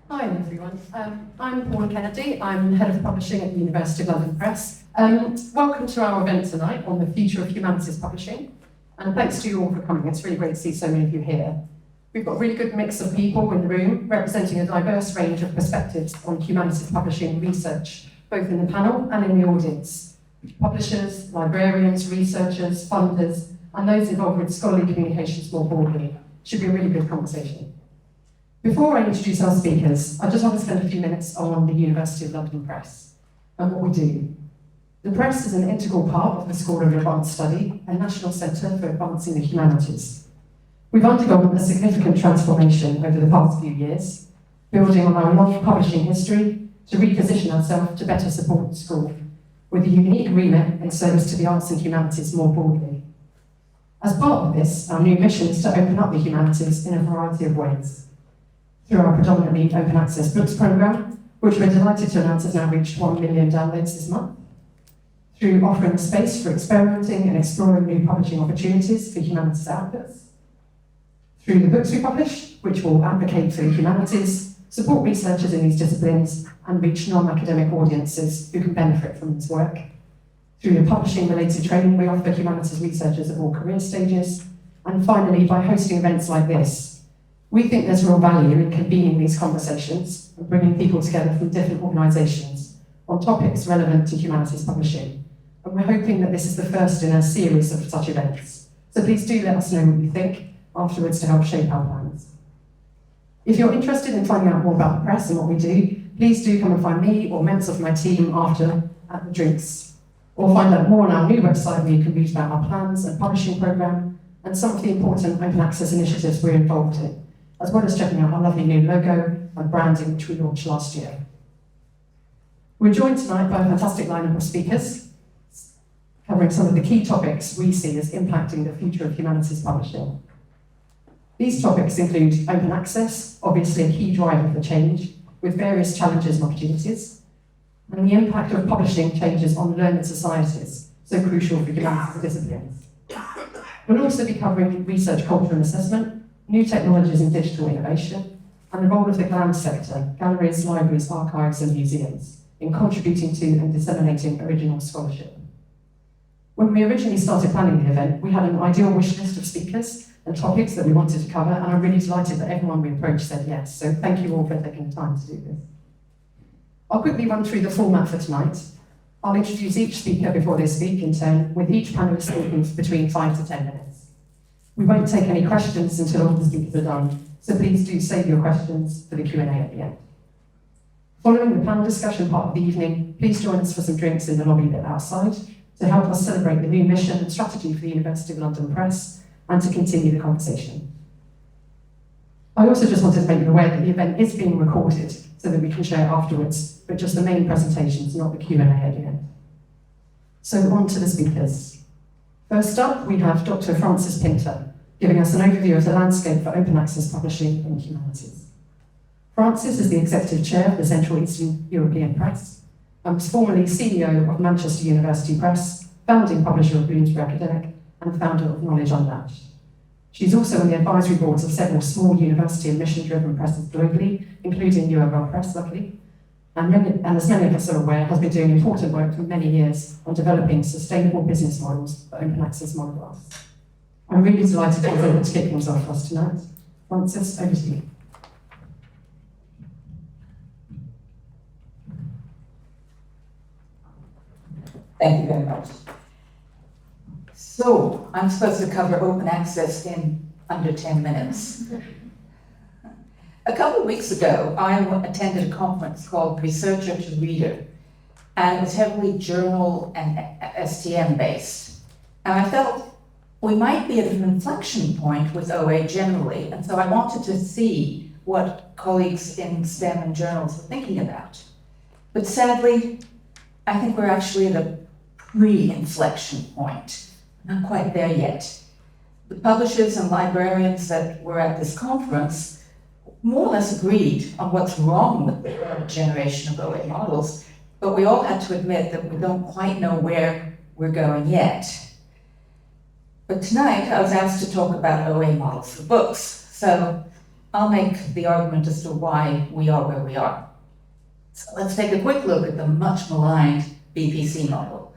Hi everyone, I'm Paula Kennedy, I'm Head of Publishing at the University of London Press. Welcome to our event tonight on the future of humanities publishing, and thanks to you all for coming. It's really great to see so many of you here. We've got a really good mix of people in the room, representing a diverse range of perspectives on humanities publishing research, both in the panel and in the audience. Publishers, librarians, researchers, funders, and those involved with scholarly communications more broadly. Should be a really good conversation. Before I introduce our speakers, I just want to spend a few minutes on the University of London Press and what we do. The Press is an integral part of the School of Advanced Study, a national centre for advancing the humanities. We've undergone a significant transformation over the past few years, building on our long publishing history to reposition ourselves to better support the school, with a unique remit in service to the arts and humanities more broadly. As part of this, our new mission is to open up the humanities in a variety of ways. Through our predominantly open access books programme, which we're delighted to announce has now reached 1 million downloads this month. Through offering a space for experimenting and exploring new publishing opportunities for humanities outputs. Through the books we publish, which will advocate for the humanities, support researchers in these disciplines, and reach non-academic audiences who can benefit from this work. Through the publishing-related training we offer humanities researchers at all career stages. And finally, by hosting events like this. We think there's real value in convening these conversations and bringing people together from different organisations on topics relevant to humanities publishing. And we're hoping that this is the first in a series of such events. So please do let us know what you think afterwards to help shape our plans. If you're interested in finding out more about the Press and what we do, please do come and find me or members of my team after at the drinks. Or find out more on our new website where you can read about our plans and publishing programme and some of the important open access initiatives we're involved in, as well as checking out our lovely new logo and branding which we launched last year. We're joined tonight by a fantastic lineup of speakers, covering some of the key topics we see as impacting the future of humanities publishing. These topics include open access, obviously a key driver for change, with various challenges and opportunities, and the impact of publishing changes on learned societies, so crucial for humanities disciplines. We'll also be covering research, culture and assessment, new technologies and digital innovation, and the role of the GLAM sector, galleries, libraries, archives and museums, in contributing to and disseminating original scholarship. When we originally started planning the event, we had an ideal wish list of speakers and topics that we wanted to cover, and I'm really delighted that everyone we approached said yes, so thank you all for taking the time to do this. I'll quickly run through the format for tonight. I'll introduce each speaker before they speak in turn, with each panelist speaking for between 5 to 10 minutes. We won't take any questions until all the speakers are done, so please do save your questions for the Q&A at the end. Following the panel discussion part of the evening, please join us for some drinks in the lobby bit outside to help us celebrate the new mission and strategy for the University of London Press and to continue the conversation. I also just wanted to make you aware that the event is being recorded so that we can share it afterwards, but just the main presentations, not the Q&A at the end. So on to the speakers. First up, we have Dr. Francis Pinter, giving us an overview of the landscape for open access publishing in humanities. Francis is the Executive Chair of the Central Eastern European Press and was formerly CEO of Manchester University Press, founding publisher of Bloomsbury Academic, and founder of Knowledge Unmatched. She's also on the advisory boards of several small university and mission-driven presses globally, including URL Press, luckily, and as many of us are aware, has been doing important work for many years on developing sustainable business models for open access monographs. I'm really delighted to be able to kick things off for us tonight. Francis, over to you. Thank you very much. So, I'm supposed to cover open access in under 10 minutes. A couple of weeks ago, I attended a conference called Researcher to Reader, and it was heavily journal and STM based. And I felt we might be at an inflection point with OA generally, and so I wanted to see what colleagues in STEM and journals were thinking about. But sadly, I think we're actually at a pre-inflection point. Not quite there yet. The publishers and librarians that were at this conference more or less agreed on what's wrong with the current generation of OA models, but we all had to admit that we don't quite know where we're going yet. But tonight I was asked to talk about OA models for books. So I'll make the argument as to why we are where we are. So let's take a quick look at the much maligned BPC model.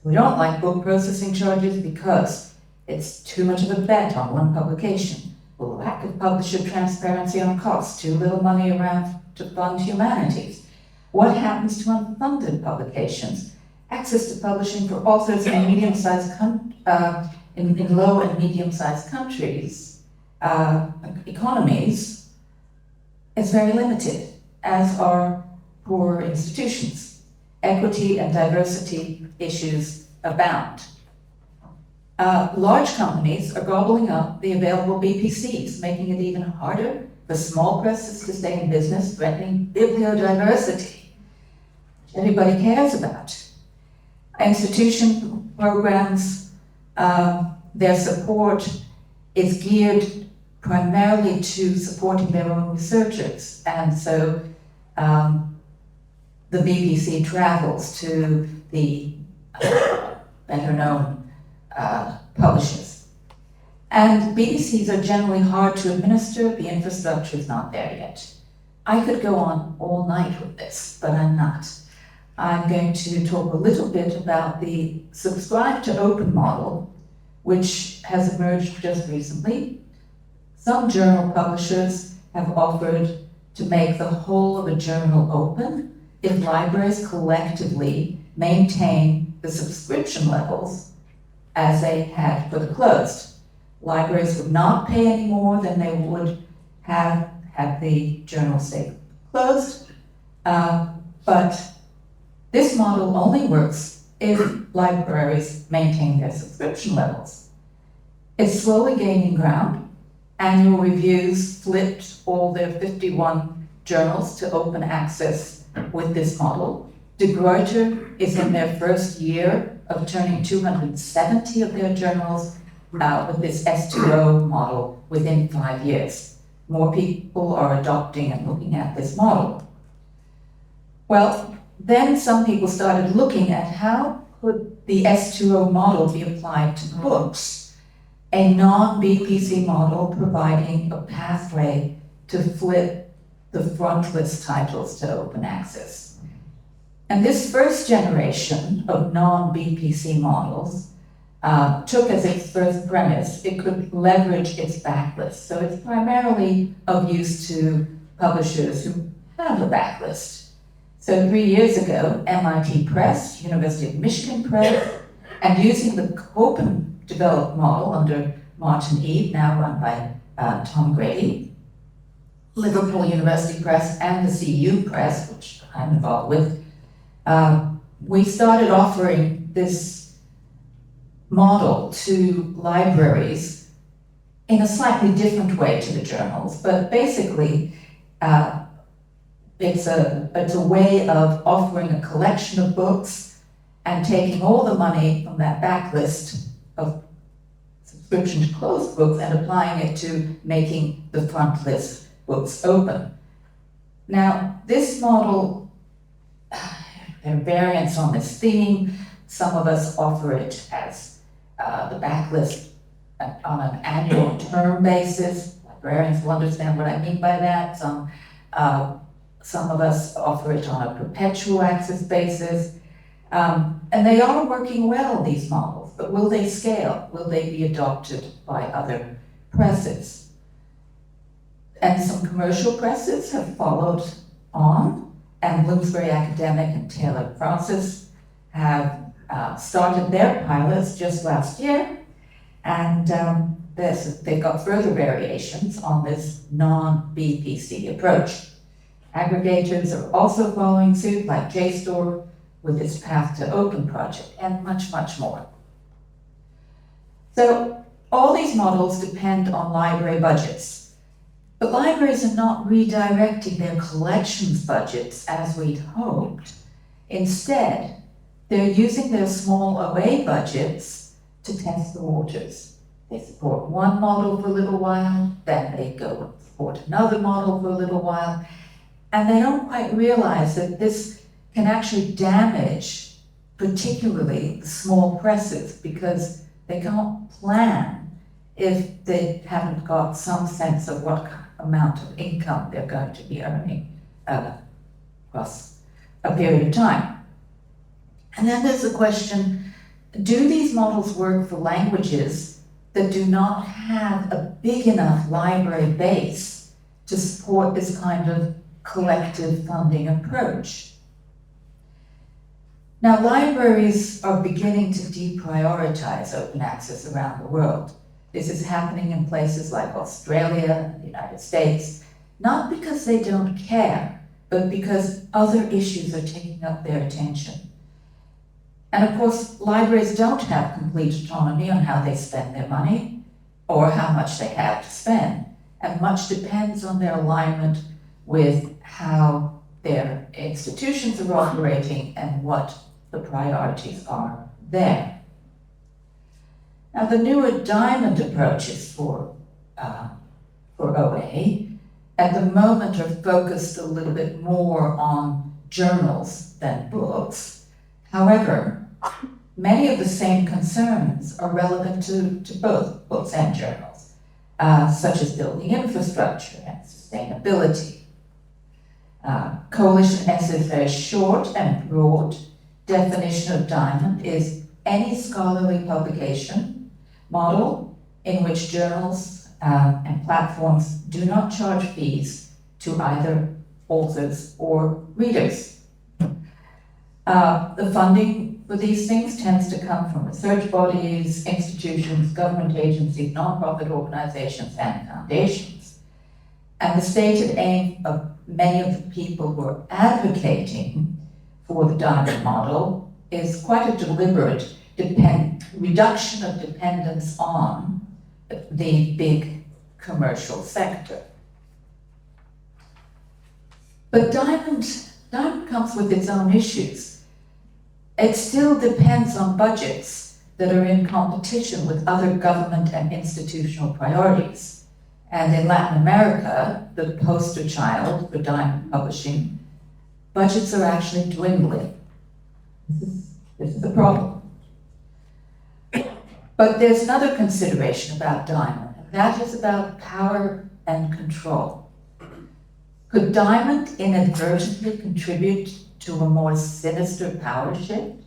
We don't like book processing charges because it's too much of a bet on one publication, lack of publisher transparency on costs, too little money around to fund humanities. What happens to unfunded publications? Access to publishing for authors in medium-sized in low and medium-sized countries, economies, is very limited, as are poor institutions. Equity and diversity issues abound. Large companies are gobbling up the available BPCs, making it even harder for small presses to stay in business, threatening bibliodiversity, which everybody cares about. Institution programs, their support is geared primarily to supporting their own researchers, and so the BPC travels to the better known publishers. And BPCs are generally hard to administer, the infrastructure is not there yet. I could go on all night with this, but I'm not. I'm going to talk a little bit about the subscribe to open model, which has emerged just recently. Some journal publishers have offered to make the whole of a journal open if libraries collectively maintain the subscription levels as they had for the closed. Libraries would not pay any more than they would have had the journal stay closed, but this model only works if libraries maintain their subscription levels. It's slowly gaining ground. Annual reviews flipped all their 51 journals to open access with this model. De Gruyter is in their first year of turning 270 of their journals with this S2O model within 5 years. More people are adopting and looking at this model. Well, then some people started looking at how could the S2O model be applied to books, a non-BPC model providing a pathway to flip the front list titles to open access. And this first generation of non-BPC models took as its first premise it could leverage its backlist. So it's primarily of use to publishers who have a backlist. So 3 years ago, MIT Press, University of Michigan Press, and using the open developed model under Martin Eve, now run by Tom Grady, Liverpool University Press and the CU Press, which I'm involved with, we started offering this model to libraries in a slightly different way to the journals, but basically it's a way of offering a collection of books and taking all the money from that backlist of subscription to closed books and applying it to making the front list books open. Now, this model, there are variants on this theme. Some of us offer it as the backlist on an annual term basis. Librarians will understand what I mean by that. Some of us offer it on a perpetual access basis. And they are working well, these models, but will they scale? Will they be adopted by other presses? And some commercial presses have followed on, and Bloomsbury Academic and Taylor Francis have started their pilots just last year, and they've got further variations on this non-BPC approach. Aggregators are also following suit, like JSTOR with its Path to Open project, and much, much more. So all these models depend on library budgets, but libraries are not redirecting their collections budgets as we'd hoped. Instead, they're using their small OA budgets to test the waters. They support one model for a little while, then they go and support another model for a little while, and they don't quite realize that this can actually damage particularly the small presses because they can't plan if they haven't got some sense of what amount of income they're going to be earning across a period of time. And then there's the question, do these models work for languages that do not have a big enough library base to support this kind of collective funding approach? Now, libraries are beginning to deprioritize open access around the world. This is happening in places like Australia and the United States, not because they don't care, but because other issues are taking up their attention. And of course, libraries don't have complete autonomy on how they spend their money or how much they have to spend, and much depends on their alignment with how their institutions are operating and what the priorities are there. Now, the newer diamond approaches for OA at the moment are focused a little bit more on journals than books. However, many of the same concerns are relevant to both books and journals, such as building infrastructure and sustainability. Coalition S's very short and broad definition of diamond is any scholarly publication model in which journals and platforms do not charge fees to either authors or readers. The funding for these things tends to come from research bodies, institutions, government agencies, nonprofit organizations, and foundations. And the stated aim of many of the people who are advocating for the diamond model is quite a deliberate reduction of dependence on the big commercial sector. But diamond comes with its own issues. It still depends on budgets that are in competition with other government and institutional priorities. And in Latin America, the poster child for diamond publishing, budgets are actually dwindling. This is a problem. But there's another consideration about diamond, and that is about power and control. Could diamond inadvertently contribute to a more sinister power shift?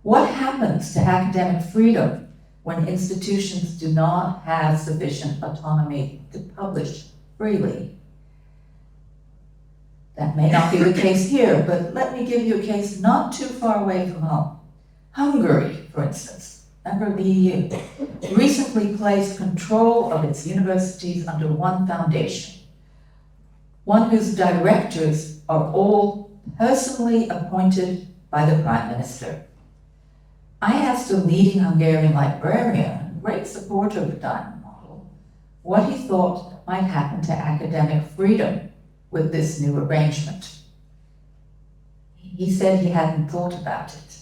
What happens to academic freedom when institutions do not have sufficient autonomy to publish freely? That may not be the case here, but let me give you a case not too far away from home. Hungary, for instance, member of the EU, recently placed control of its universities under one foundation, one whose directors are all personally appointed by the Prime Minister. I asked a leading Hungarian librarian, a great supporter of the diamond model, what he thought might happen to academic freedom with this new arrangement. He said he hadn't thought about it.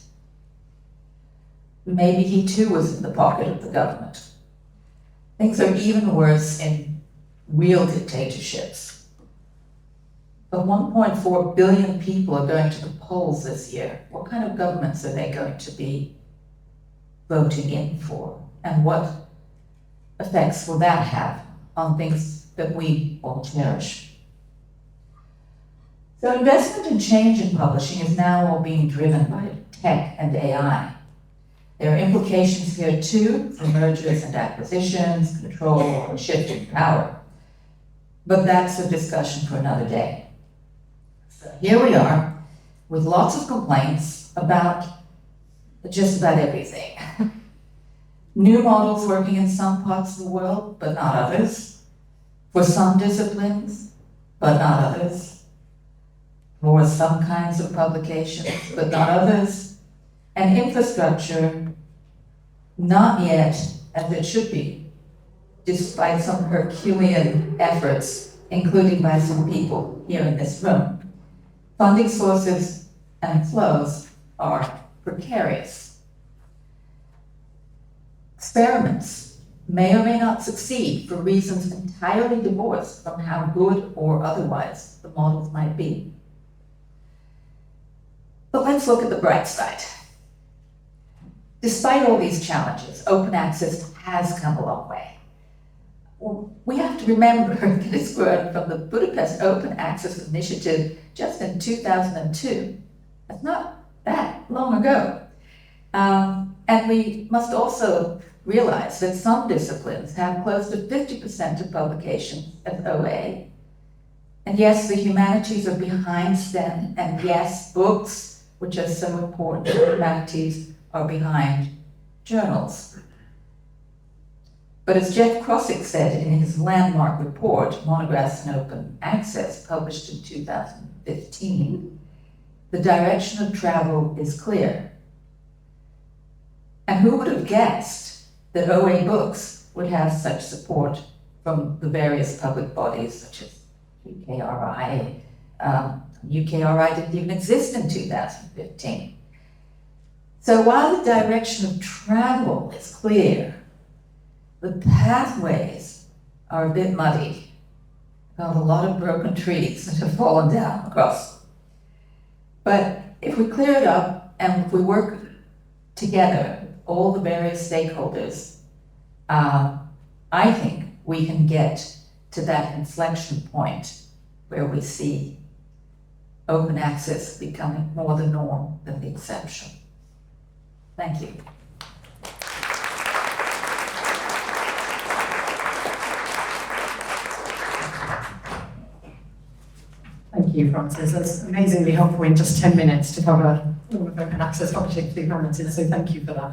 Maybe he too was in the pocket of the government. Things are even worse in real dictatorships. But 1.4 billion people are going to the polls this year. What kind of governments are they going to be voting in for? And what effects will that have on things that we all cherish? So investment and change in publishing is now all being driven by tech and AI. There are implications here too for mergers and acquisitions, control, and shifting power. But that's a discussion for another day. So here we are with lots of complaints about just about everything. New models working in some parts of the world, but not others. For some disciplines, but not others. For some kinds of publications, but not others. And infrastructure, not yet as it should be, despite some Herculean efforts, including by some people here in this room. Funding sources and flows are precarious. Experiments may or may not succeed for reasons entirely divorced from how good or otherwise the models might be. But let's look at the bright side. Despite all these challenges, open access has come a long way. Well, we have to remember that it's grown from the Budapest Open Access Initiative just in 2002. That's not that long ago. And we must also realize that some disciplines have close to 50% of publications as OA. And yes, the humanities are behind STEM, and yes, books, which are so important to humanities, are behind journals. But as Jeff Crossick said in his landmark report, Monographs in Open Access, published in 2015, the direction of travel is clear. And who would have guessed that OA books would have such support from the various public bodies such as UKRI? UKRI didn't even exist in 2015. So while the direction of travel is clear, the pathways are a bit muddy. Got a lot of broken trees that have fallen down across. But if we clear it up and if we work together, all the various stakeholders, I think we can get to that inflection point where we see open access becoming more the norm than the exception. Thank you. Thank you, Frances. That's amazingly helpful in just 10 minutes to cover all of open access publishing for humanities, so thank you for that.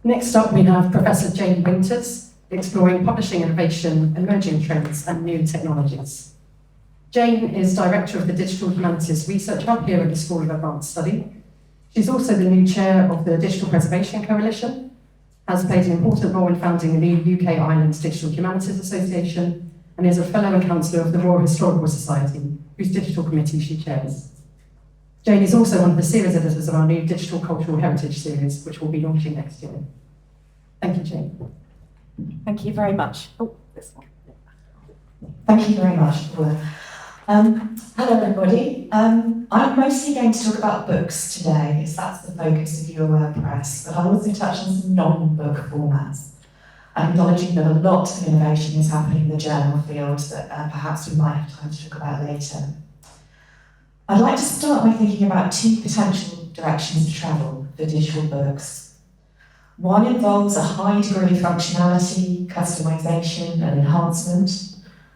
Next up, we have Professor Jane Winters, exploring publishing innovation, emerging trends, and new technologies. Jane is Director of the Digital Humanities Research Hub here at the School of Advanced Study. She's also the new chair of the Digital Preservation Coalition, has played an important role in founding the new UK Islands Digital Humanities Association, and is a fellow and councillor of the Royal Historical Society, whose digital committee she chairs. Jane is also one of the series editors of our new Digital Cultural Heritage series, which will be launching next year. Thank you, Jane. Thank you very much. Oh, this one. Thank you very much, Paula. Hello, everybody. I'm mostly going to talk about books today, as that's the focus of your press, but I'll also touch on some non-book formats, acknowledging that a lot of innovation is happening in the journal field that perhaps we might have time to talk about later. I'd like to start by thinking about two potential directions to travel for digital books. One involves a high degree of functionality, customization, and enhancement,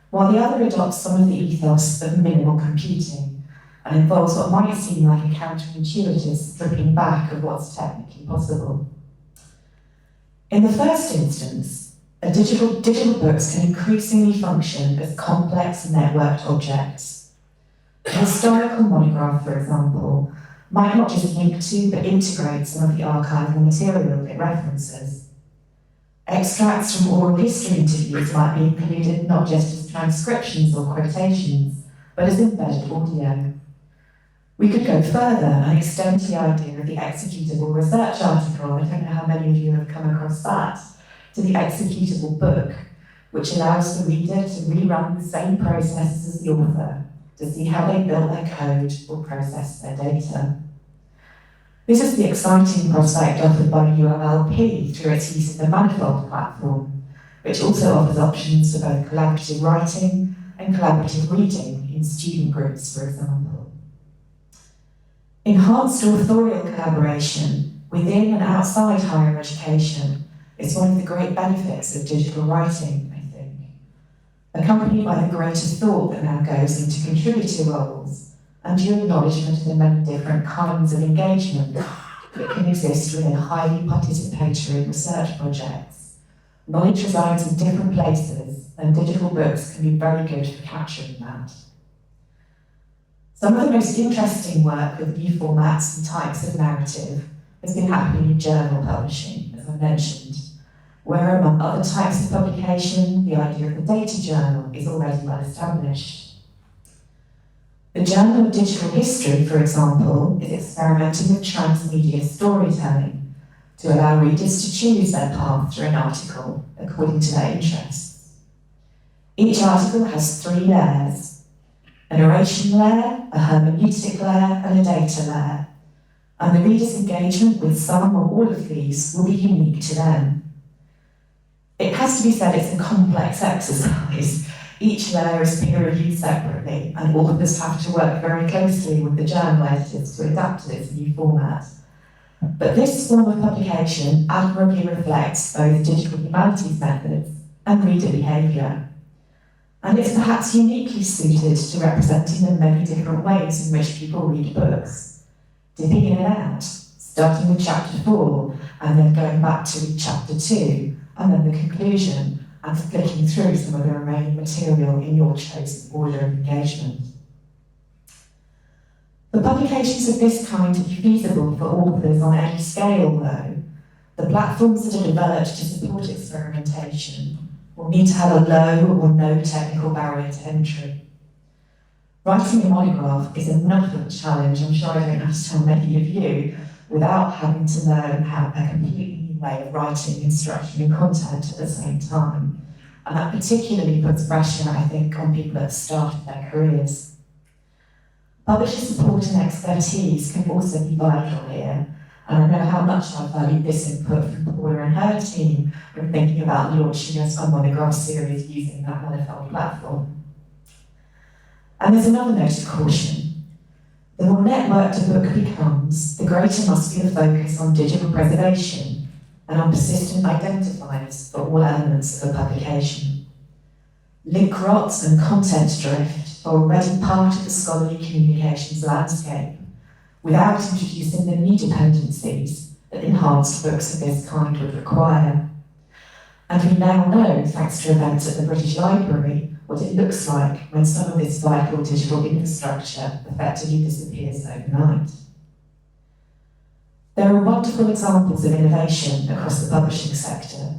while the other adopts some of the ethos of minimal computing and involves what might seem like a counterintuitive stripping back of what's technically possible. In the first instance, digital books can increasingly function as complex networked objects. A historical monograph, for example, might not just link to but integrate some of the archival material it references. Extracts from oral history interviews might be included not just as transcriptions or quotations, but as embedded audio. We could go further and extend the idea of the executable research article, I don't know how many of you have come across that, to the executable book, which allows the reader to rerun the same processes as the author to see how they built their code or processed their data. This is the exciting prospect offered by UMLP through its use of the Manifold platform, which also offers options for both collaborative writing and collaborative reading in student groups, for example. Enhanced authorial collaboration within and outside higher education is one of the great benefits of digital writing, I think, accompanied by the greater thought that now goes into contributor roles and your acknowledgement of the many different kinds of engagement that can exist within highly participatory research projects. Knowledge resides in different places, and digital books can be very good for capturing that. Some of the most interesting work with new formats and types of narrative has been happening in journal publishing, as I mentioned, where among other types of publication, the idea of a data journal is already well established. The Journal of Digital History, for example, is experimenting with transmedia storytelling to allow readers to choose their path through an article according to their interests. Each article has 3 layers: a narration layer, a hermeneutic layer, and a data layer, and the reader's engagement with some or all of these will be unique to them. It has to be said it's a complex exercise. Each layer is peer-reviewed separately, and authors have to work very closely with the journal editors to adapt to this new format. But this form of publication admirably reflects both digital humanities methods and reader behaviour. And it's perhaps uniquely suited to representing the many different ways in which people read books, dipping in and out, starting with chapter 4, and then going back to read chapter 2, and then the conclusion, and flicking through some of the remaining material in your chosen order of engagement. For publications of this kind to be feasible for authors on any scale, though, the platforms that are developed to support experimentation will need to have a low or no technical barrier to entry. Writing a monograph is enough of a challenge, I'm sure I don't have to tell many of you, without having to learn how a completely new way of writing and structuring content at the same time. And that particularly puts pressure, I think, on people at the start of their careers. Publisher support and expertise can also be vital here, and I know how much I valued this input from Paula and her team when thinking about launching a monograph series using that manifold platform. And there's another note of caution. The more networked a book becomes, the greater must be the focus on digital preservation and on persistent identifiers for all elements of a publication. Link rot and content drift are already part of the scholarly communications landscape, without introducing the new dependencies that enhanced books of this kind would require. And we now know, thanks to events at the British Library, what it looks like when some of this vital digital infrastructure effectively disappears overnight. There are wonderful examples of innovation across the publishing sector,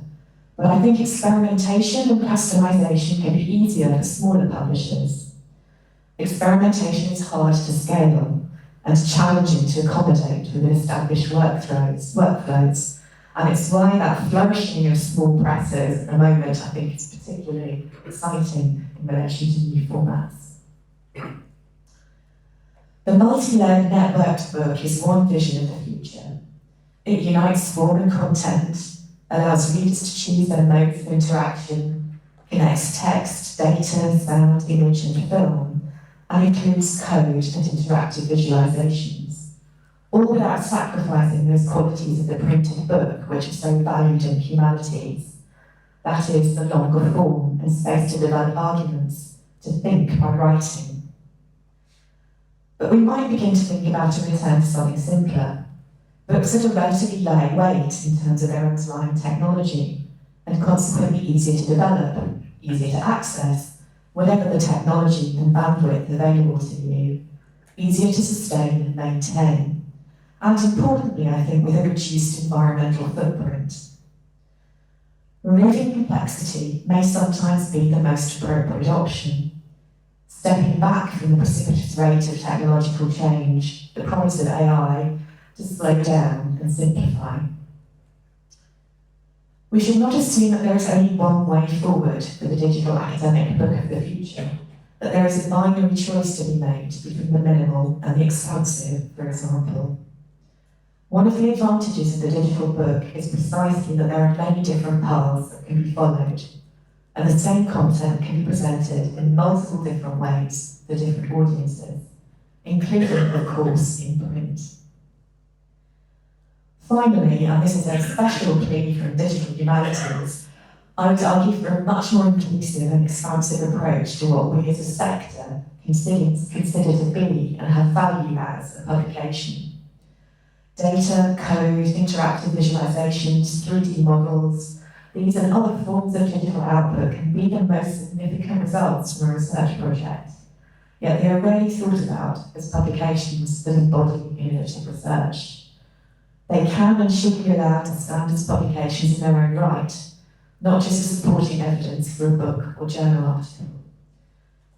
but I think experimentation and customisation can be easier for smaller publishers. Experimentation is hard to scale and challenging to accommodate within established workflows, and it's why that flourishing of small presses at the moment I think is particularly exciting in relation to new formats. The multi-layered networked book is one vision of the future. It unites form and content, allows readers to choose their modes of interaction, connects text, data, sound, image, and film, and includes code and interactive visualizations, all without sacrificing those qualities of the printed book which are so valued in humanities. That is, the longer form and space to develop arguments, to think by writing. But we might begin to think about a return to something simpler. Books that are relatively lightweight in terms of their underlying technology, and consequently easier to develop, easier to access, whatever the technology and bandwidth available to you, easier to sustain and maintain, and importantly, I think, with a reduced environmental footprint. Removing complexity may sometimes be the most appropriate option. Stepping back from the precipitous rate of technological change, the promise of AI, to slow down and simplify. We should not assume that there is only one way forward for the digital academic book of the future, that there is a binary choice to be made between the minimal and the expansive, for example. One of the advantages of the digital book is precisely that there are many different paths that can be followed, and the same content can be presented in multiple different ways for different audiences, including, of course, in print. Finally, and this is a special plea from digital humanities, I would argue for a much more inclusive and expansive approach to what we as a sector consider to be and have value as a publication. Data, code, interactive visualizations, 3D models, these and other forms of digital output can be the most significant results from a research project, yet they are rarely thought about as publications that embody innovative research. They can and should be allowed to stand as publications in their own right, not just as supporting evidence for a book or journal article.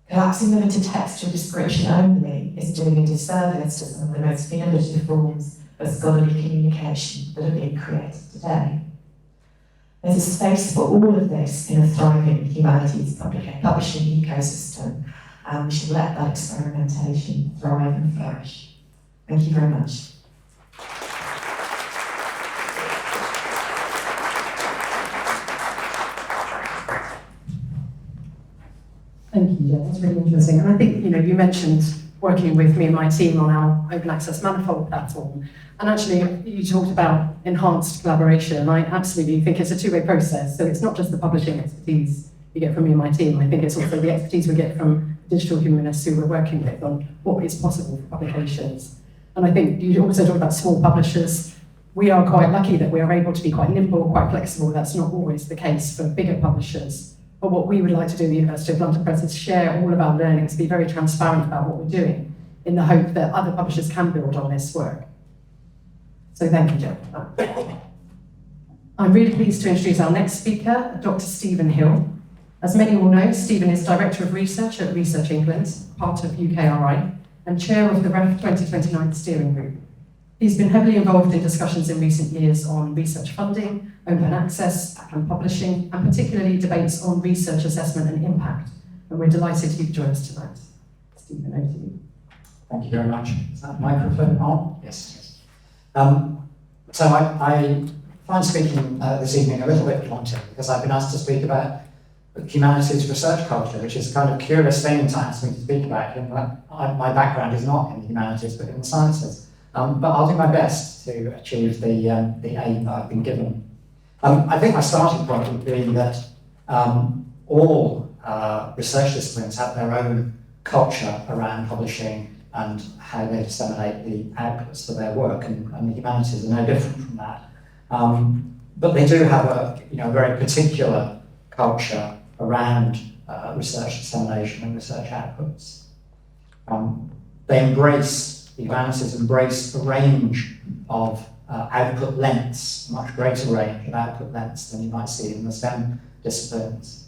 Collapsing them into textual description only is doing a disservice to some of the most innovative forms of scholarly communication that are being created today. There's a space for all of this in a thriving humanities publishing ecosystem, and we should let that experimentation thrive and flourish. Thank you very much. Thank you, Jen. That's really interesting. And I think, you mentioned working with me and my team on our open access manifold platform. And actually, you talked about enhanced collaboration, and I absolutely think it's a two-way process. So it's not just the publishing expertise you get from me and my team. I think it's also the expertise we get from digital humanists who we're working with on what is possible for publications. And I think you also talked about small publishers. We are quite lucky that we are able to be quite nimble, quite flexible. That's not always the case for bigger publishers. But what we would like to do at the University of London Press is share all of our learnings, be very transparent about what we're doing, in the hope that other publishers can build on this work. So thank you, Joe. I'm really pleased to introduce our next speaker, Dr. Stephen Hill. As many will know, Stephen is Director of Research at Research England, part of UKRI, and Chair of the REF 2029 Steering Group. He's been heavily involved in discussions in recent years on research funding, open access and publishing, and particularly debates on research assessment and impact. And we're delighted you could join us tonight. Stephen, over to you. Thank you very much. Is that microphone on? Yes. So I find speaking this evening a little bit daunting because I've been asked to speak about humanities research culture, which is a kind of curious thing to ask me to speak about. My background is not in the humanities, but in the sciences. But I'll do my best to achieve the aim that I've been given. I think my starting point would be that all research disciplines have their own culture around publishing and how they disseminate the outputs for their work, and the humanities are no different from that. But they do have a very particular culture around research dissemination and research outputs. The humanities embrace a range of output lengths, a much greater range of output lengths than you might see in the STEM disciplines.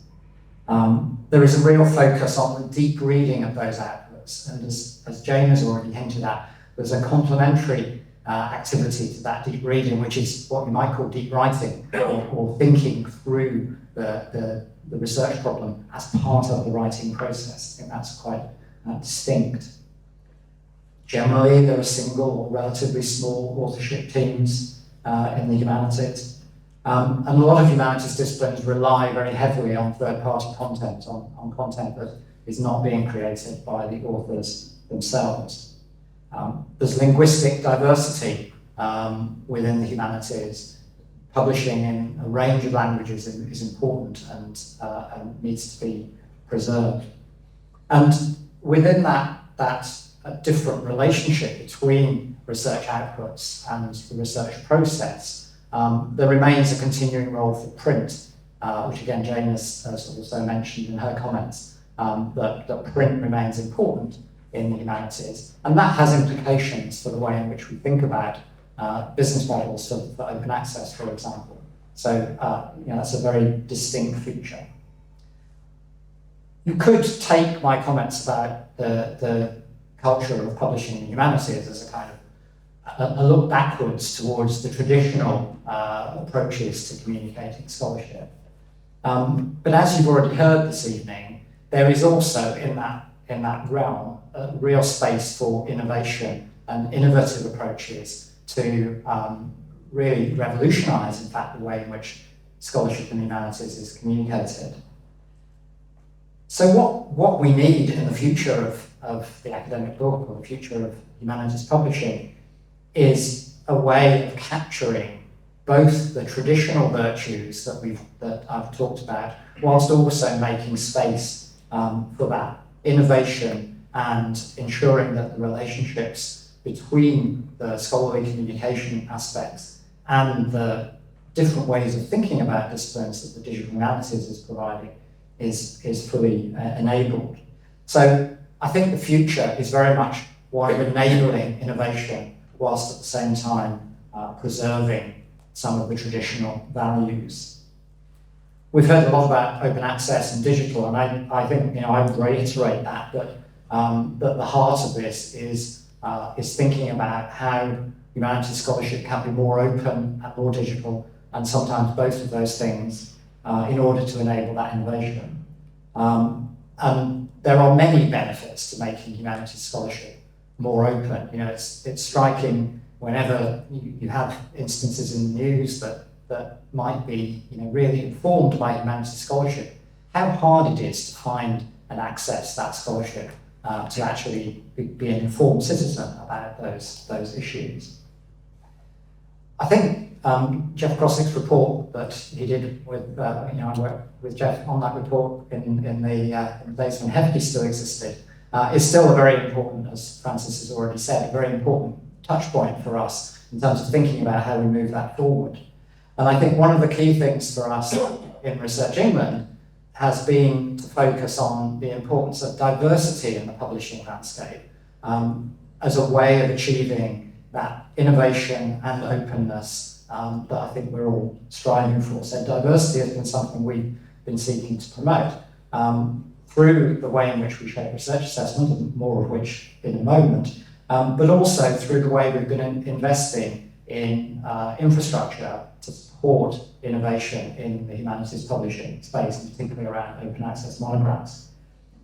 There is a real focus on the deep reading of those outputs, and as Jane has already hinted at, there's a complementary activity to that deep reading, which is what you might call deep writing, or thinking through the research problem as part of the writing process. I think that's quite distinct. Generally, there are single or relatively small authorship teams in the humanities. And a lot of humanities disciplines rely very heavily on third-party content, on content that is not being created by the authors themselves. There's linguistic diversity within the humanities. Publishing in a range of languages is important and needs to be preserved. And within that different relationship between research outputs and the research process, there remains a continuing role for print, which again Jane has also mentioned in her comments, that print remains important in the humanities. And that has implications for the way in which we think about business models for open access, for example. So that's a very distinct feature. You could take my comments about the culture of publishing in humanities as a kind of a look backwards towards the traditional approaches to communicating scholarship. But as you've already heard this evening, there is also in that realm a real space for innovation and innovative approaches to really revolutionise, in fact, the way in which scholarship in humanities is communicated. So what we need in the future of the academic book, or the future of humanities publishing, is a way of capturing both the traditional virtues that I've talked about, whilst also making space for that innovation and ensuring that the relationships between the scholarly communication aspects and the different ways of thinking about disciplines that the digital humanities is providing is fully enabled. So I think the future is very much one of enabling innovation whilst at the same time preserving some of the traditional values. We've heard a lot about open access and digital, and I think I would reiterate that the heart of this is thinking about how humanities scholarship can be more open and more digital, and sometimes both of those things in order to enable that innovation. And there are many benefits to making humanities scholarship more open. It's striking whenever you have instances in the news that might be really informed by humanities scholarship, how hard it is to find and access that scholarship to actually be an informed citizen about those issues. I think Jeff Crossick's report that he did with, I worked with Jeff on that report in the days when Hefty still existed, is still a very important, as Francis has already said, a very important touch point for us in terms of thinking about how we move that forward. And I think one of the key things for us in Research England has been to focus on the importance of diversity in the publishing landscape as a way of achieving that innovation and openness that I think we're all striving for. So diversity has been something we've been seeking to promote through the way in which we shape research assessment, and more of which in a moment, but also through the way we've been investing in infrastructure to support innovation in the humanities publishing space, and particularly around open access monographs.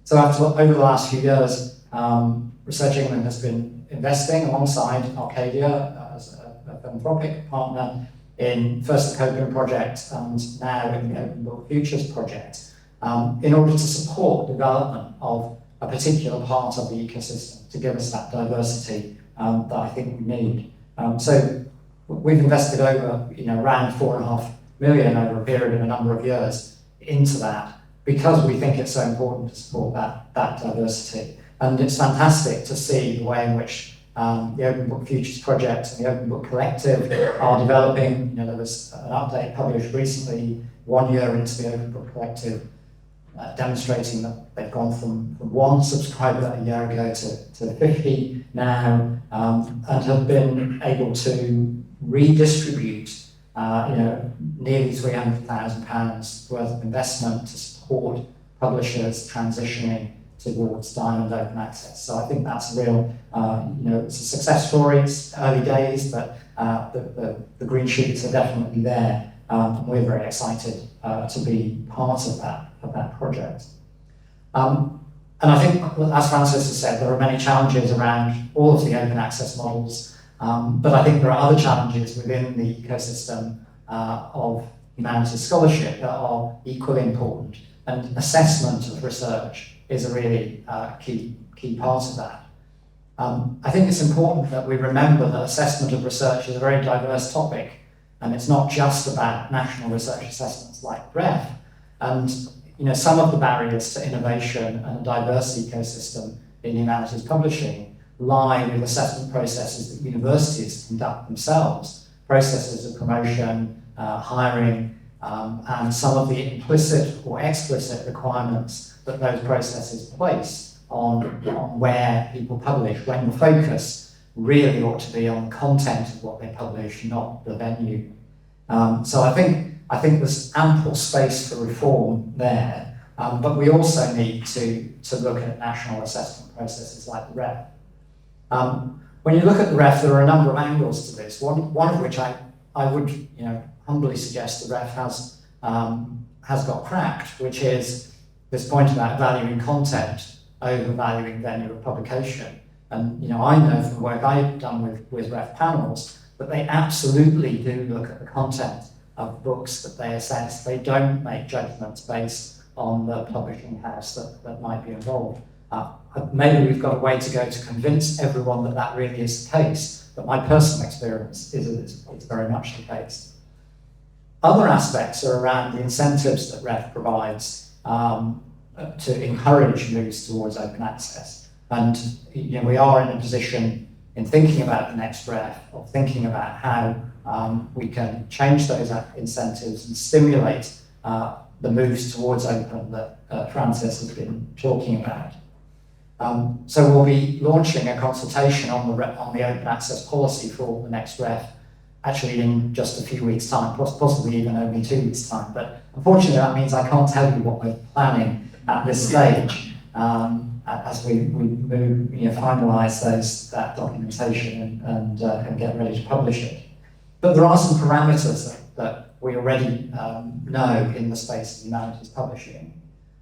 So over the last few years, Research England has been investing alongside Arcadia as a philanthropic partner in first the Copeland project and now in the Open Book Futures project in order to support development of a particular part of the ecosystem to give us that diversity that I think we need. So we've invested over, around $4.5 million over a period of a number of years into that because we think it's so important to support that diversity. And it's fantastic to see the way in which the Open Book Futures project and the Open Book Collective are developing. There was an update published recently, 1 year into the Open Book Collective, demonstrating that they've gone from 1 subscriber a year ago to 50 now, and have been able to redistribute nearly £300,000 worth of investment to support publishers transitioning towards diamond open access. So I think that's a real, it's a success story. It's early days, but the green shoots are definitely there, and we're very excited to be part of that project. And I think, as Francis has said, there are many challenges around all of the open access models, but I think there are other challenges within the ecosystem of humanities scholarship that are equally important, and assessment of research is a really key part of that. I think it's important that we remember that assessment of research is a very diverse topic, and it's not just about national research assessments like REF. And some of the barriers to innovation and a diverse ecosystem in humanities publishing lie with assessment processes that universities conduct themselves, processes of promotion, hiring, and some of the implicit or explicit requirements that those processes place on where people publish, when the focus really ought to be on the content of what they publish, not the venue. So I think there's ample space for reform there, but we also need to look at national assessment processes like the REF. When you look at the REF, there are a number of angles to this. One of which I would humbly suggest the REF has got cracked, which is this point about valuing content over valuing venue of publication. And I know from the work I've done with REF panels that they absolutely do look at the content of books that they assess. They don't make judgments based on the publishing house that might be involved. Maybe we've got a way to go to convince everyone that really is the case, but my personal experience is that it's very much the case. Other aspects are around the incentives that REF provides to encourage moves towards open access. And we are in a position in thinking about the next REF, of thinking about how we can change those incentives and stimulate the moves towards open that Francis has been talking about. So we'll be launching a consultation on the open access policy for the next REF, actually in just a few weeks' time, possibly even only 2 weeks' time. But unfortunately, that means I can't tell you what we're planning at this stage as we move, finalise that documentation and get ready to publish it. But there are some parameters that we already know in the space of humanities publishing.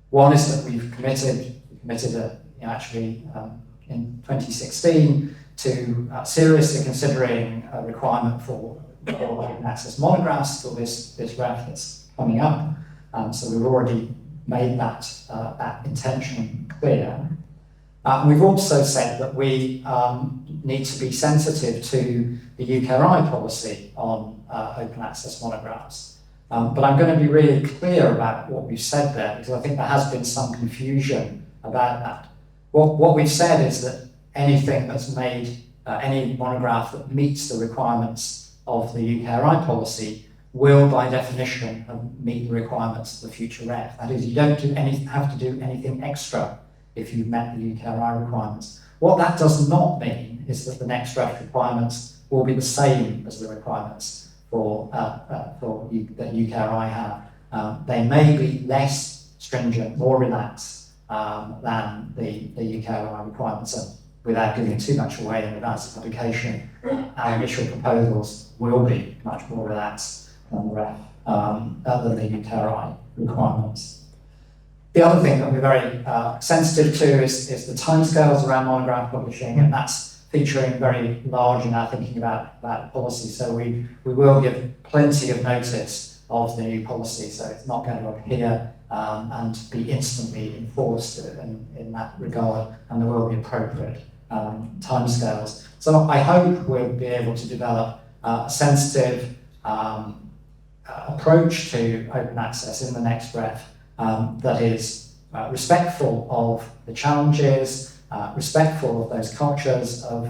One is that we've committed in 2016 to seriously considering a requirement for open access monographs for this REF that's coming up. So we've already made that intention clear. We've also said that we need to be sensitive to the UKRI policy on open access monographs. But I'm going to be really clear about what we've said there, because I think there has been some confusion about that. What we've said is that anything that's made, any monograph that meets the requirements of the UKRI policy will, by definition, meet the requirements of the future ref. That is, you don't have to do anything extra if you've met the UKRI requirements. What that does not mean is that the next ref requirements will be the same as the requirements that UKRI have. They may be less stringent, more relaxed than the UKRI requirements are. Without giving too much away in advance of publication, our initial proposals will be much more relaxed than the ref, than the UKRI requirements. The other thing that we're very sensitive to is the timescales around monograph publishing, and that's featuring very large in our thinking about policy. So we will give plenty of notice of the new policy, so it's not going to appear and be instantly enforced in that regard, and there will be appropriate timescales. So I hope we'll be able to develop a sensitive approach to open access in the next ref that is respectful of the challenges, respectful of those cultures of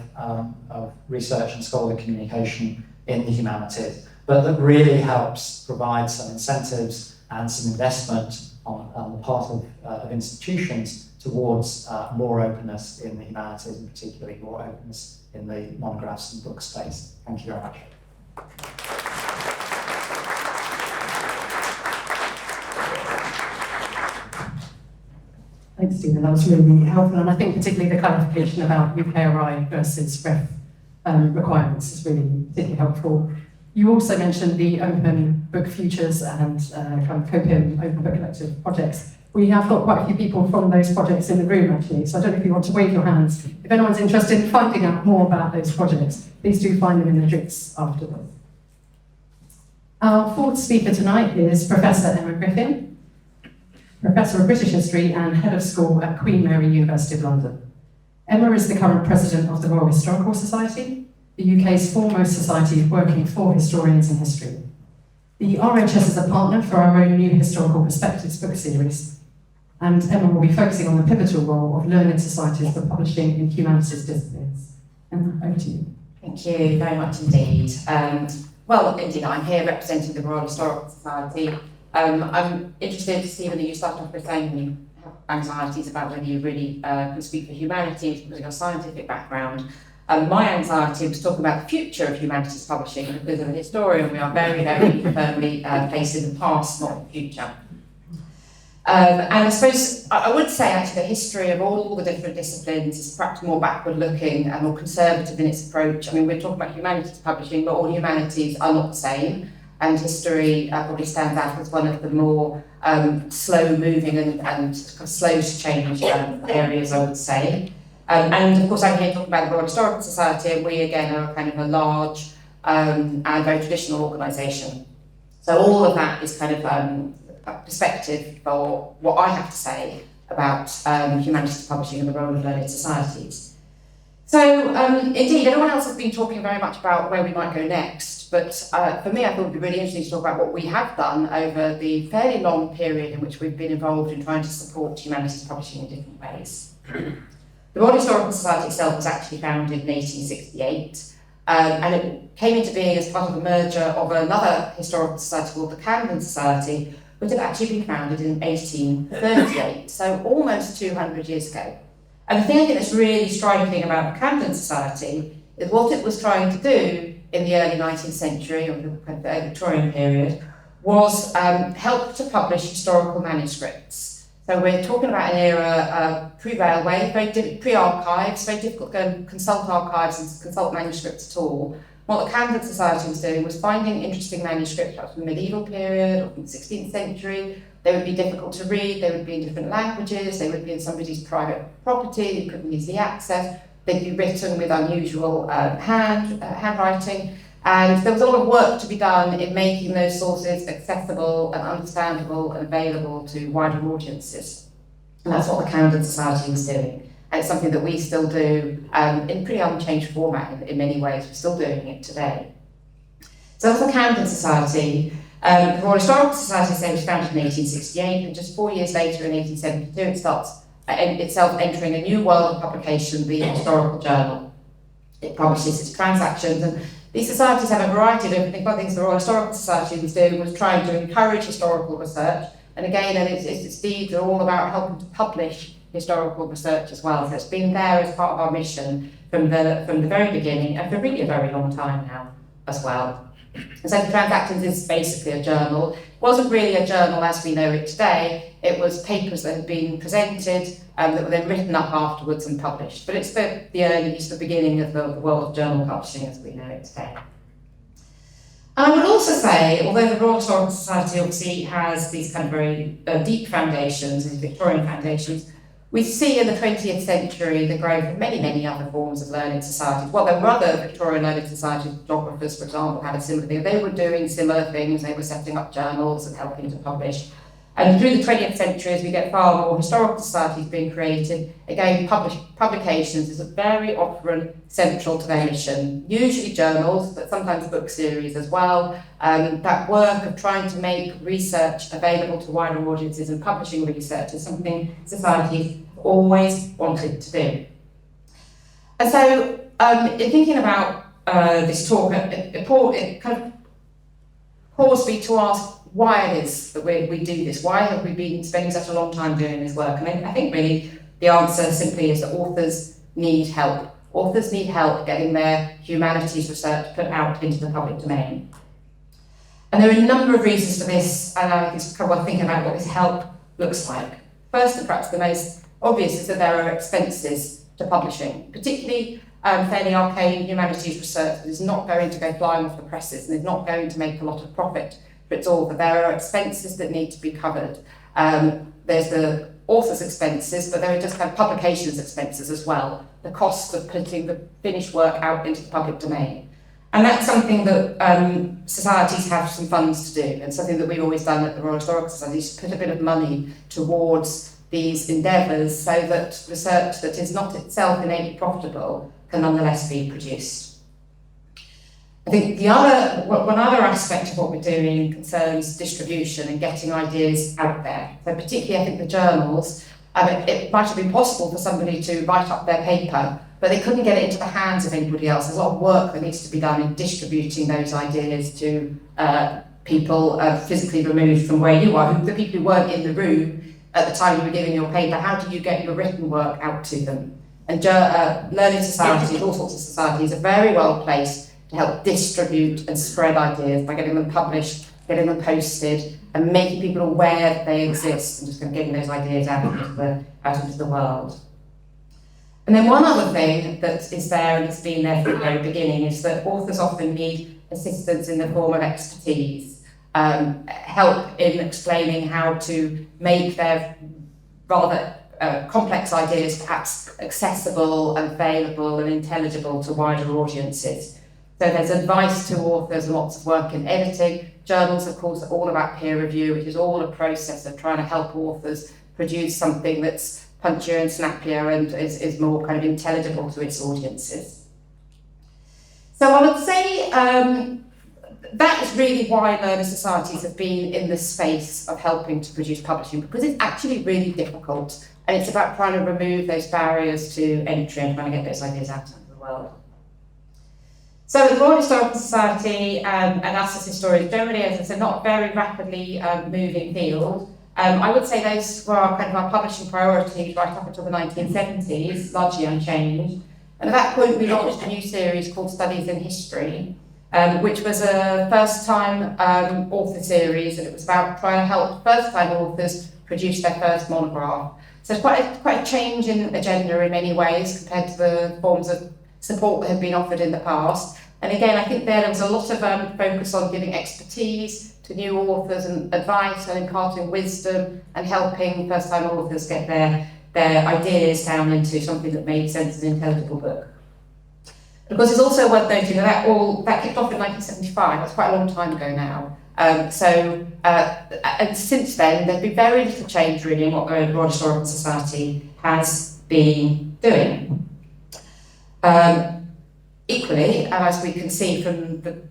research and scholarly communication in the humanities, but that really helps provide some incentives and some investment on the part of institutions towards more openness in the humanities, and particularly more openness in the monographs and book space. Thank you very much. Thanks, Stephen. That was really helpful, and I think particularly the clarification about UKRI versus ref requirements is really particularly helpful. You also mentioned the open book futures and kind of COPIM open book collective projects. We have got quite a few people from those projects in the room, actually, so I don't know if you want to wave your hands. If anyone's interested in finding out more about those projects, please do find them in the drinks afterwards. Our fourth speaker tonight is Professor Emma Griffin, Professor of British History and Head of School at Queen Mary University of London. Emma is the current President of the Royal Historical Society, the UK's foremost society working for historians and history. The RHS is a partner for our own new Historical Perspectives book series, and Emma will be focusing on the pivotal role of learned societies for publishing in humanities disciplines. Emma, over to you. Thank you very much indeed. Well, indeed, I'm here representing the Royal Historical Society. I'm interested, Stephen, that you started off by saying you have anxieties about whether you really can speak for humanities because of your scientific background. My anxiety was talking about the future of humanities publishing, because as a historian we are very, very firmly placed in the past, not the future. And I suppose I would say actually the history of all the different disciplines is perhaps more backward looking and more conservative in its approach. I mean, we're talking about humanities publishing, but all humanities are not the same. And history probably stands out as one of the more slow moving and kind of slow to change areas, I would say. And of course I'm here talking about the Royal Historical Society, and we again are kind of a large and very traditional organisation. So all of that is kind of a perspective for what I have to say about humanities publishing and the role of learned societies. So indeed, everyone else has been talking very much about where we might go next, but for me I thought it would be really interesting to talk about what we have done over the fairly long period in which we've been involved in trying to support humanities publishing in different ways. The Royal Historical Society itself was actually founded in 1868, and it came into being as part of a merger of another historical society called the Camden Society, which had actually been founded in 1838, so almost 200 years ago. And the thing I think that's really striking about the Camden Society is what it was trying to do in the early 19th century, or the kind of Victorian period, was help to publish historical manuscripts. So we're talking about an era pre-railway, pre-archives, very difficult to go and consult archives and consult manuscripts at all. What the Camden Society was doing was finding interesting manuscripts from the medieval period or from the 16th century. They would be difficult to read, they would be in different languages, they would be in somebody's private property, they couldn't easily access, they'd be written with unusual handwriting, And there was a lot of work to be done in making those sources accessible and understandable and available to wider audiences. And that's what the Camden Society was doing. And it's something that we still do in pretty unchanged format in many ways. We're still doing it today. So that's the Camden Society. The Royal Historical Society was founded in 1868, and just 4 years later, in 1872, it starts itself entering a new world of publication, the Historical Journal. It publishes its transactions, and these societies have a variety of different things. One of the things the Royal Historical Society was doing was trying to encourage historical research, and again, its deeds are all about helping to publish historical research as well. So it's been there as part of our mission from the very beginning, and for really a very long time now as well. And so the Transactions is basically a journal. It wasn't really a journal as we know it today. It was papers that had been presented that were then written up afterwards and published. But it's the beginning of the world of journal publishing as we know it today. And I would also say, although the Royal Historical Society obviously has these kind of very deep foundations, these Victorian foundations, we see in the 20th century the growth of many, many other forms of learning societies. Well, there were other Victorian learning societies, geographers, for example, had a similar thing. They were doing similar things. They were setting up journals and helping to publish. And through the 20th century, as we get far more historical societies being created, again, publications is very often central to their mission. Usually journals, but sometimes book series as well. That work of trying to make research available to wider audiences and publishing research is something societies always wanted to do. And so, in thinking about this talk, it kind of caused me to ask why it is that we do this. Why have we been spending such a long time doing this work? And I think really the answer simply is that authors need help. Authors need help getting their humanities research put out into the public domain. And there are a number of reasons for this, and I think it's worth thinking about what this help looks like. First, and perhaps the most obvious, is that there are expenses to publishing, particularly fairly arcane humanities research that is not going to go flying off the presses and is not going to make a lot of profit for its author. There are expenses that need to be covered. There's the author's expenses, but there are just kind of publications expenses as well, the cost of putting the finished work out into the public domain. And that's something that societies have some funds to do, and something that we've always done at the Royal Historical Society, is put a bit of money towards these endeavours so that research that is not itself innately profitable can nonetheless be produced. I think one other aspect of what we're doing concerns distribution and getting ideas out there. So particularly I think the journals, it might have been possible for somebody to write up their paper, but they couldn't get it into the hands of anybody else. There's a lot of work that needs to be done in distributing those ideas to people physically removed from where you are, the people who weren't in the room at the time you were giving your paper. How do you get your written work out to them? And learning societies, all sorts of societies, are very well placed to help distribute and spread ideas by getting them published, getting them posted, and making people aware that they exist, and just kind of getting those ideas out into the world. And then one other thing that is there, and it's been there from the very beginning, is that authors often need assistance in the form of expertise, help in explaining how to make their rather complex ideas perhaps accessible and available and intelligible to wider audiences. So there's advice to authors and lots of work in editing. Journals, of course, are all about peer review, which is all a process of trying to help authors produce something that's punchier and snappier and is more kind of intelligible to its audiences. So I would say that is really why learner societies have been in the space of helping to produce publishing, because it's actually really difficult, and it's about trying to remove those barriers to entry and trying to get those ideas out into the world. So the Royal Historical Society and us as historians generally, as I said, not a very rapidly moving field. I would say those were our publishing priorities right up until the 1970s, largely unchanged. And at that point, we launched a new series called Studies in History, which was a first-time author series, and it was about trying to help first-time authors produce their first monograph. So it's quite a change in agenda in many ways compared to the forms of support that have been offered in the past. And again, I think there was a lot of focus on giving expertise to new authors and advice and imparting wisdom and helping first-time authors get their ideas down into something that made sense as an intelligible book. Of course, it's also worth noting that kicked off in 1975. That's quite a long time ago now. And since then, there's been very little change really in what the Royal Historical Society has been doing. Equally, and as we can see from the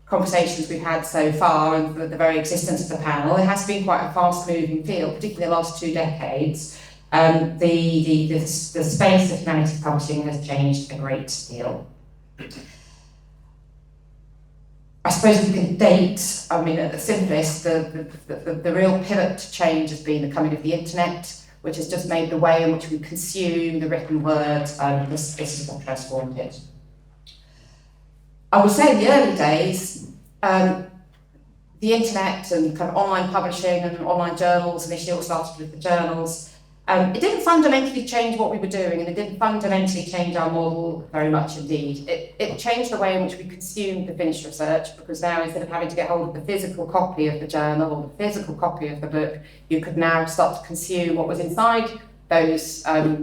conversations we've had so far and the very existence of the panel, it has been quite a fast-moving field, particularly the last 2 decades. The space of humanities publishing has changed a great deal. I suppose we can date, I mean, at the simplest, the real pivot to change has been the coming of the internet, which has just made the way in which we consume the written word, this has what transformed it. I would say in the early days, the internet and kind of online publishing and online journals, initially it started with the journals, it didn't fundamentally change what we were doing, and it didn't fundamentally change our model very much indeed. It changed the way in which we consumed the finished research, because now instead of having to get hold of the physical copy of the journal or the physical copy of the book, you could now start to consume what was inside those covers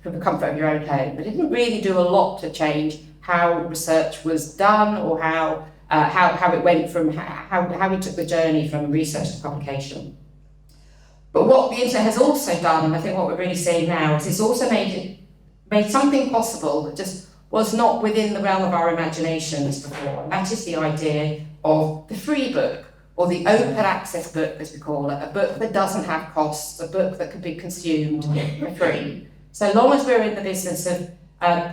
from the comfort of your own home. But it didn't really do a lot to change how research was done, or how it went from how we took the journey from research to publication. But what the internet has also done, and I think what we're really seeing now, is it's also made something possible that just was not within the realm of our imaginations before. And that is the idea of the free book, or the open access book, as we call it, a book that doesn't have costs, a book that can be consumed for free. So long as we're in the business of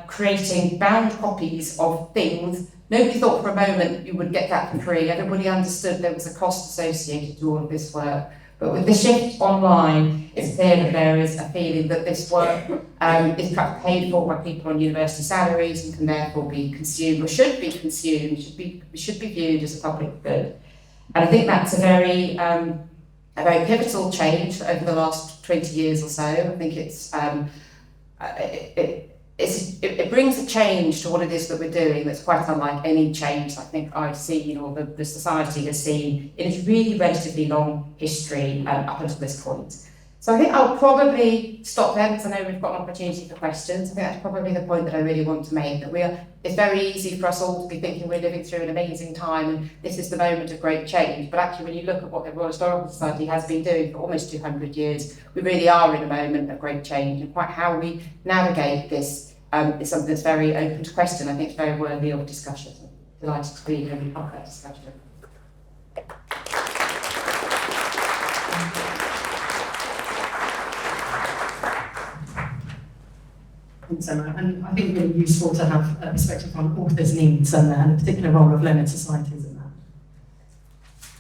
creating bound copies of things, nobody thought for a moment you would get that for free. Everybody understood there was a cost associated to all of this work. But with the shift online, it's clear that there is a feeling that this work is perhaps paid for by people on university salaries and can therefore be consumed, or should be consumed, should be viewed as a public good. And I think that's a very pivotal change over the last 20 years or so. I think it brings a change to what it is that we're doing that's quite unlike any change I think I've seen, or the society has seen in its really relatively long history up until this point. So I think I'll probably stop there, because I know we've got an opportunity for questions. I think that's probably the point that I really want to make, that it's very easy for us all to be thinking we're living through an amazing time and this is the moment of great change. But actually, when you look at what the Royal Historical Society has been doing for almost 200 years, we really are in a moment of great change, and quite how we navigate this is something that's very open to question. I think it's very worthy of discussion. I'm delighted to be here and have that discussion. Thanks, Emma. And I think it's really useful to have a perspective on authors' needs and the particular role of learned societies in that.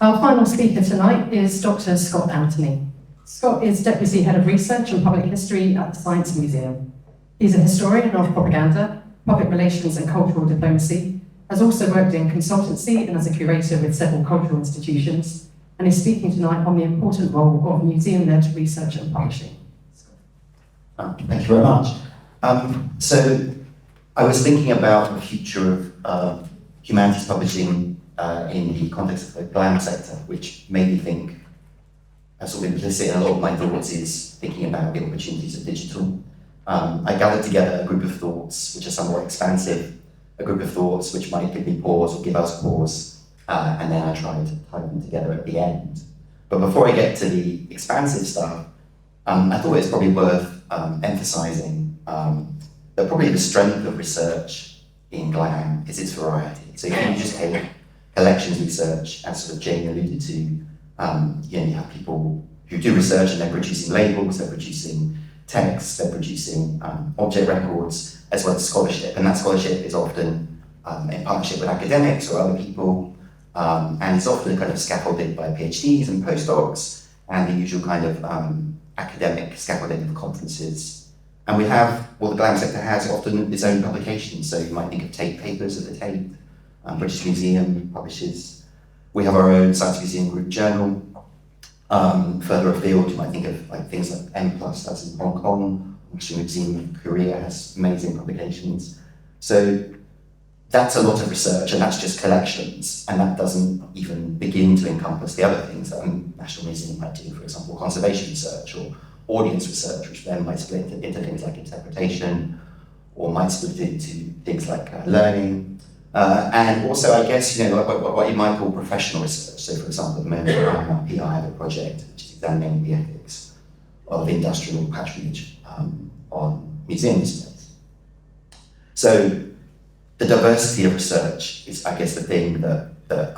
Our final speaker tonight is Dr. Scott Anthony. Scott is Deputy Head of Research and Public History at the Science Museum. He's a historian of propaganda, public relations and cultural diplomacy, has also worked in consultancy and as a curator with several cultural institutions, and is speaking tonight on the important role of museum-led research and publishing. Thank you very much. So I was thinking about the future of humanities publishing in the context of the GLAM sector, which made me think, sort of implicit in a lot of my thoughts, is thinking about the opportunities of digital. I gathered together a group of thoughts which are somewhat expansive, a group of thoughts which might give me pause or give us pause, and then I tried to tie them together at the end. But before I get to the expansive stuff, I thought it's probably worth emphasizing that probably the strength of research in GLAM is its variety. So if you just take collections research, as sort of Jane alluded to, you have people who do research and they're producing labels, they're producing texts, they're producing object records, as well as scholarship. And that scholarship is often in partnership with academics or other people, and it's often kind of scaffolded by PhDs and postdocs, and the usual kind of academic scaffolding of conferences. And we have, well, the GLAM sector has often its own publications, so you might think of Tate Papers at the Tate, British Museum publishes. We have our own Science Museum Group Journal. Further afield, you might think of like things like M+, that's in Hong Kong. National Museum of Korea has amazing publications. So that's a lot of research, and that's just collections, and that doesn't even begin to encompass the other things that a National Museum might do, for example, conservation research or audience research, which then might split into things like interpretation or might split into things like learning, and also, I guess, what you might call professional research. So, for example, at the moment, I'm at PI, I have a project which is examining the ethics of industrial patronage on museum displays. So, the diversity of research is, I guess, the thing that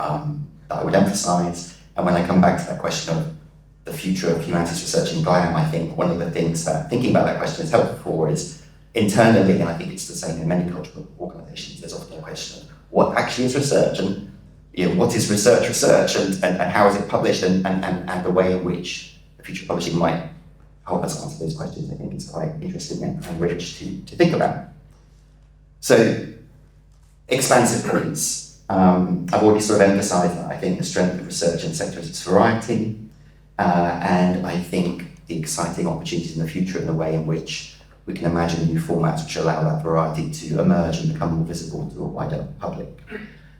I would emphasise. And when I come back to that question of the future of humanities research in GLAM, I think one of the things that thinking about that question is helpful for is internally, and I think it's the same in many cultural organisations, there's often a question of what actually is research, and what is research, and how is it published, and the way in which the future of publishing might help us answer those questions. I think it's quite interesting and rich to think about. So, expansive points. I've already sort of emphasised that I think the strength of research in the sector is its variety, and I think the exciting opportunities in the future and the way in which we can imagine new formats which allow that variety to emerge and become more visible to a wider public.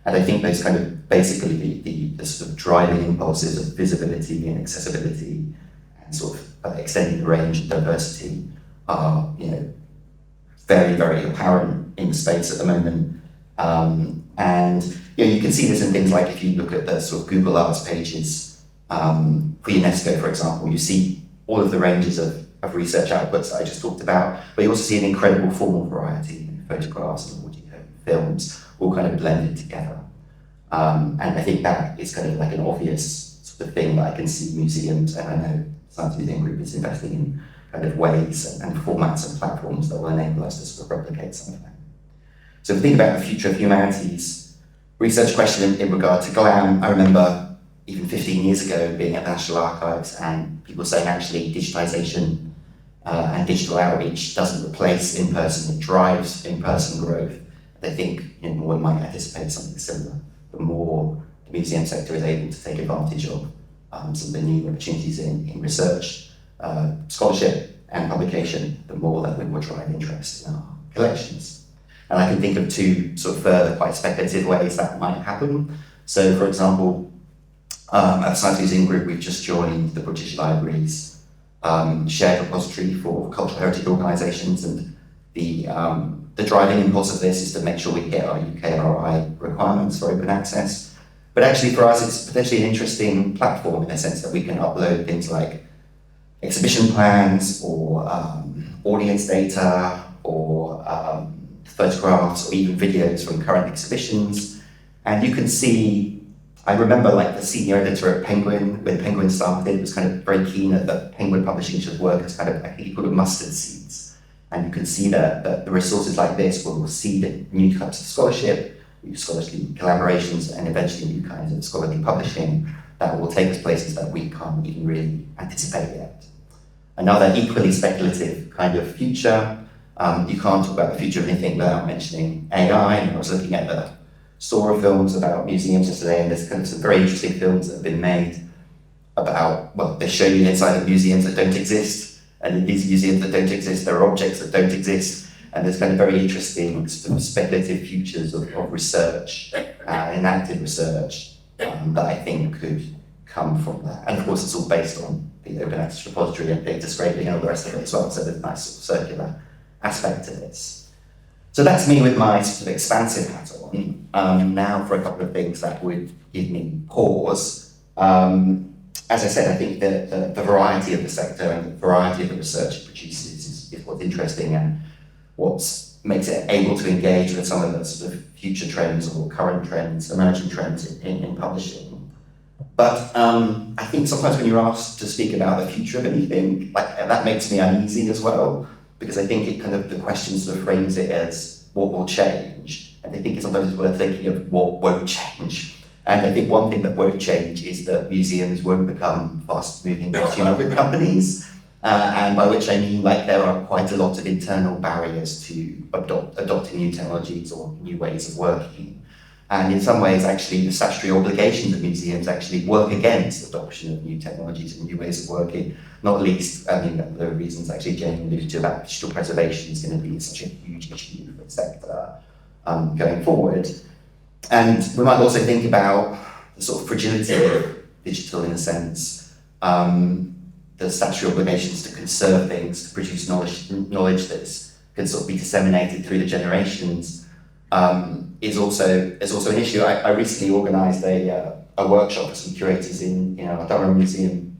And I think those kind of basically the sort of driving impulses of visibility and accessibility and sort of extending the range and diversity are, very, very apparent in the space at the moment. And you can see this in things like if you look at the sort of Google Arts pages for UNESCO, for example, you see all of the ranges of research outputs that I just talked about, but you also see an incredible formal variety, photographs and audio, films, all kind of blended together. And I think that is kind of like an obvious sort of thing that I can see museums, and I know Science Museum Group is investing in kind of ways and formats and platforms that will enable us to sort of replicate some of that. So if we think about the future of humanities, research question in regard to GLAM, I remember even 15 years ago being at the National Archives and people saying actually digitisation and digital outreach doesn't replace in-person, it drives in-person growth. I think one might anticipate something similar. The more the museum sector is able to take advantage of some of the new opportunities in research, scholarship and publication, the more that we will drive interest in our collections. And I can think of two sort of further quite speculative ways that might happen. So for example, at the Science Museum Group, we've just joined the British Library's shared repository for cultural heritage organisations, and the driving impulse of this is to make sure we get our UKRI requirements for open access. But actually for us, it's potentially an interesting platform in the sense that we can upload things like exhibition plans or audience data or photographs or even videos from current exhibitions. And you can see, I remember like the senior editor at Penguin, when Penguin started, was kind of very keen that Penguin Publishing should work as kind of, I think he called it mustard seeds. And you can see that the resources like this will seed new types of scholarship, new scholarly collaborations, and eventually new kinds of scholarly publishing that will take us places that we can't even really anticipate yet. Another equally speculative kind of future, you can't talk about the future of anything without mentioning AI. And I was looking at the store of films about museums yesterday, and there's kind of some very interesting films that have been made about, well, they show you inside of museums that don't exist, and in these museums that don't exist, there are objects that don't exist, and there's kind of very interesting sort of speculative futures of research, enacted research, that I think could come from that. And of course, it's all based on the open access repository and data scraping and all the rest of it as well, so there's a nice sort of circular aspect to this. So that's me with my sort of expansive hat on. Now for a couple of things that would give me pause. As I said, I think the variety of the sector and the variety of the research it produces is what's interesting and what makes it able to engage with some of the sort of future trends or current trends, emerging trends in publishing. But I think sometimes when you're asked to speak about the future of anything, like that makes me uneasy as well, because I think it kind of, the question sort of frames it as what will change. And I think sometimes it's worth thinking of what won't change. And I think one thing that won't change is that museums won't become fast-moving consumer good companies. And by which I mean, like, there are quite a lot of internal barriers to adopting new technologies or new ways of working. And in some ways, actually, the statutory obligations of museums actually work against adoption of new technologies and new ways of working. Not least, I mean, the reasons actually Jane alluded to about digital preservation is going to be such a huge issue for the sector going forward. And we might also think about the sort of fragility of digital in a sense, the statutory obligations to conserve things, to produce knowledge that's can sort of be disseminated through the generations is also an issue. I recently organised a workshop for some curators in our Durham Museum,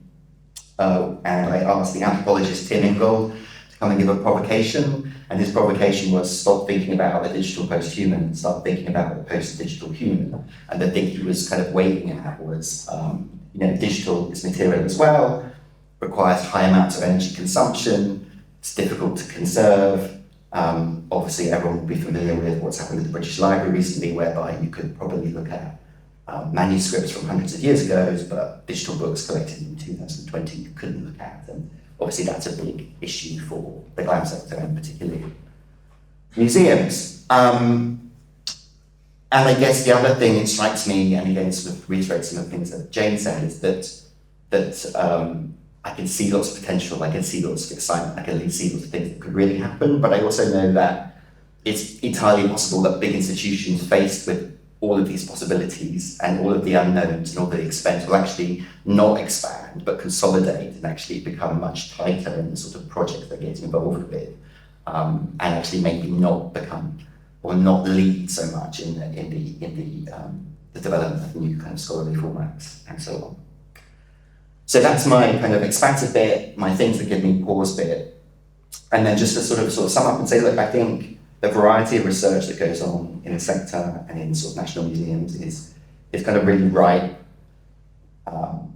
and I asked the anthropologist Tim Ingold to come and give a provocation, and his provocation was stop thinking about the digital post-human, start thinking about the post-digital human. And the thing he was kind of waving at was, digital is material as well, requires high amounts of energy consumption, it's difficult to conserve. Obviously, everyone will be familiar with what's happened at the British Library recently, whereby you could probably look at manuscripts from hundreds of years ago, but digital books collected in 2020 you couldn't look at. And obviously, that's a big issue for the GLAM sector and particularly museums. And I guess the other thing that strikes me, and again, sort of reiterates some of the things that Jane said, is that I can see lots of potential, I can see lots of excitement, I can see lots of things that could really happen, but I also know that it's entirely possible that big institutions faced with all of these possibilities and all of the unknowns and all the expense will actually not expand, but consolidate and actually become much tighter in the sort of projects they get involved with, and actually maybe not become or not lead so much in the development of new kind of scholarly formats and so on. So that's my kind of expansive bit, my things that give me pause bit. And then just to sort of sum up and say, look, I think the variety of research that goes on in the sector and in sort of national museums is kind of really right.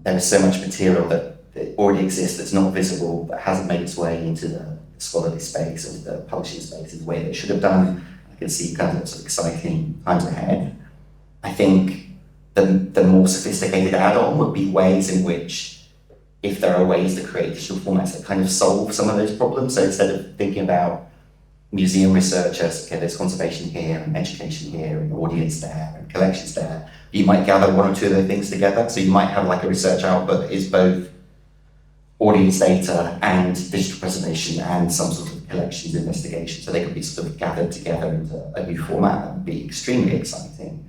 There is so much material that already exists that's not visible, that hasn't made its way into the scholarly space or the publishing space in the way that it should have done. I can see kind of lots of exciting times ahead. I think the more sophisticated add-on would be ways in which, if there are ways to create digital formats that kind of solve some of those problems. So instead of thinking about museum research as, okay, there's conservation here and education here and audience there and collections there, you might gather one or two of those things together. So you might have like a research output that is both audience data and digital preservation and some sort of collections investigation. So they could be sort of gathered together into a new format. That would be extremely exciting.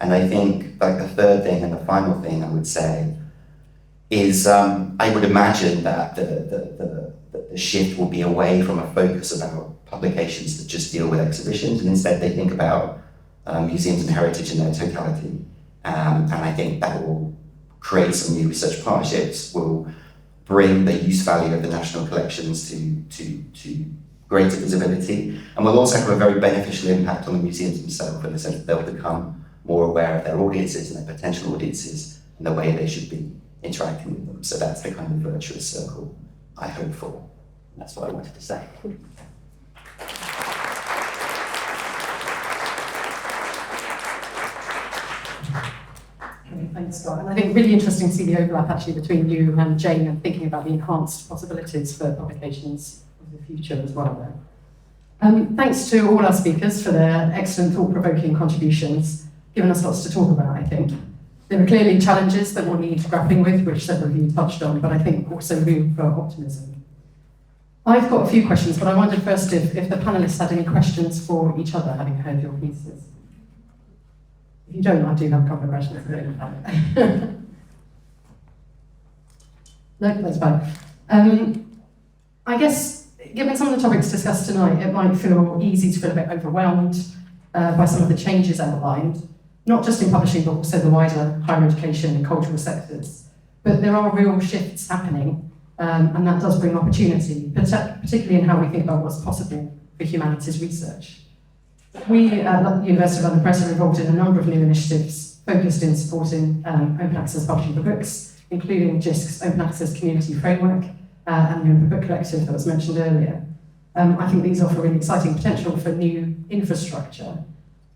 And I think like the third thing and the final thing I would say is I would imagine that the shift will be away from a focus about publications that just deal with exhibitions, and instead they think about museums and heritage in their totality. And I think that will create some new research partnerships, will bring the use value of the national collections to greater visibility, and will also have a very beneficial impact on the museums themselves in the sense that they'll become more aware of their audiences and their potential audiences and the way they should be interacting with them. So that's the kind of virtuous circle I hope for. And that's what I wanted to say. Thanks, Scott. And I think really interesting to see the overlap actually between you and Jane and thinking about the enhanced possibilities for publications of the future as well there. Thanks to all our speakers for their excellent thought-provoking contributions, given us lots to talk about, I think. There are clearly challenges that we'll need grappling with, which several of you touched on, but I think also room for optimism. I've got a few questions, but I wondered first if the panelists had any questions for each other, having heard your pieces. If you don't, I do have a couple of questions. No, that's fine. I guess, given some of the topics discussed tonight, it might feel easy to feel a bit overwhelmed by some of the changes outlined, not just in publishing, but also the wider higher education and cultural sectors. But there are real shifts happening, and that does bring opportunity, particularly in how we think about what's possible for humanities research. We at the University of London Press are involved in a number of new initiatives focused in supporting open access publishing for books, including JISC's Open Access Community Framework and the Open Book Collective that was mentioned earlier. I think these offer really exciting potential for new infrastructure.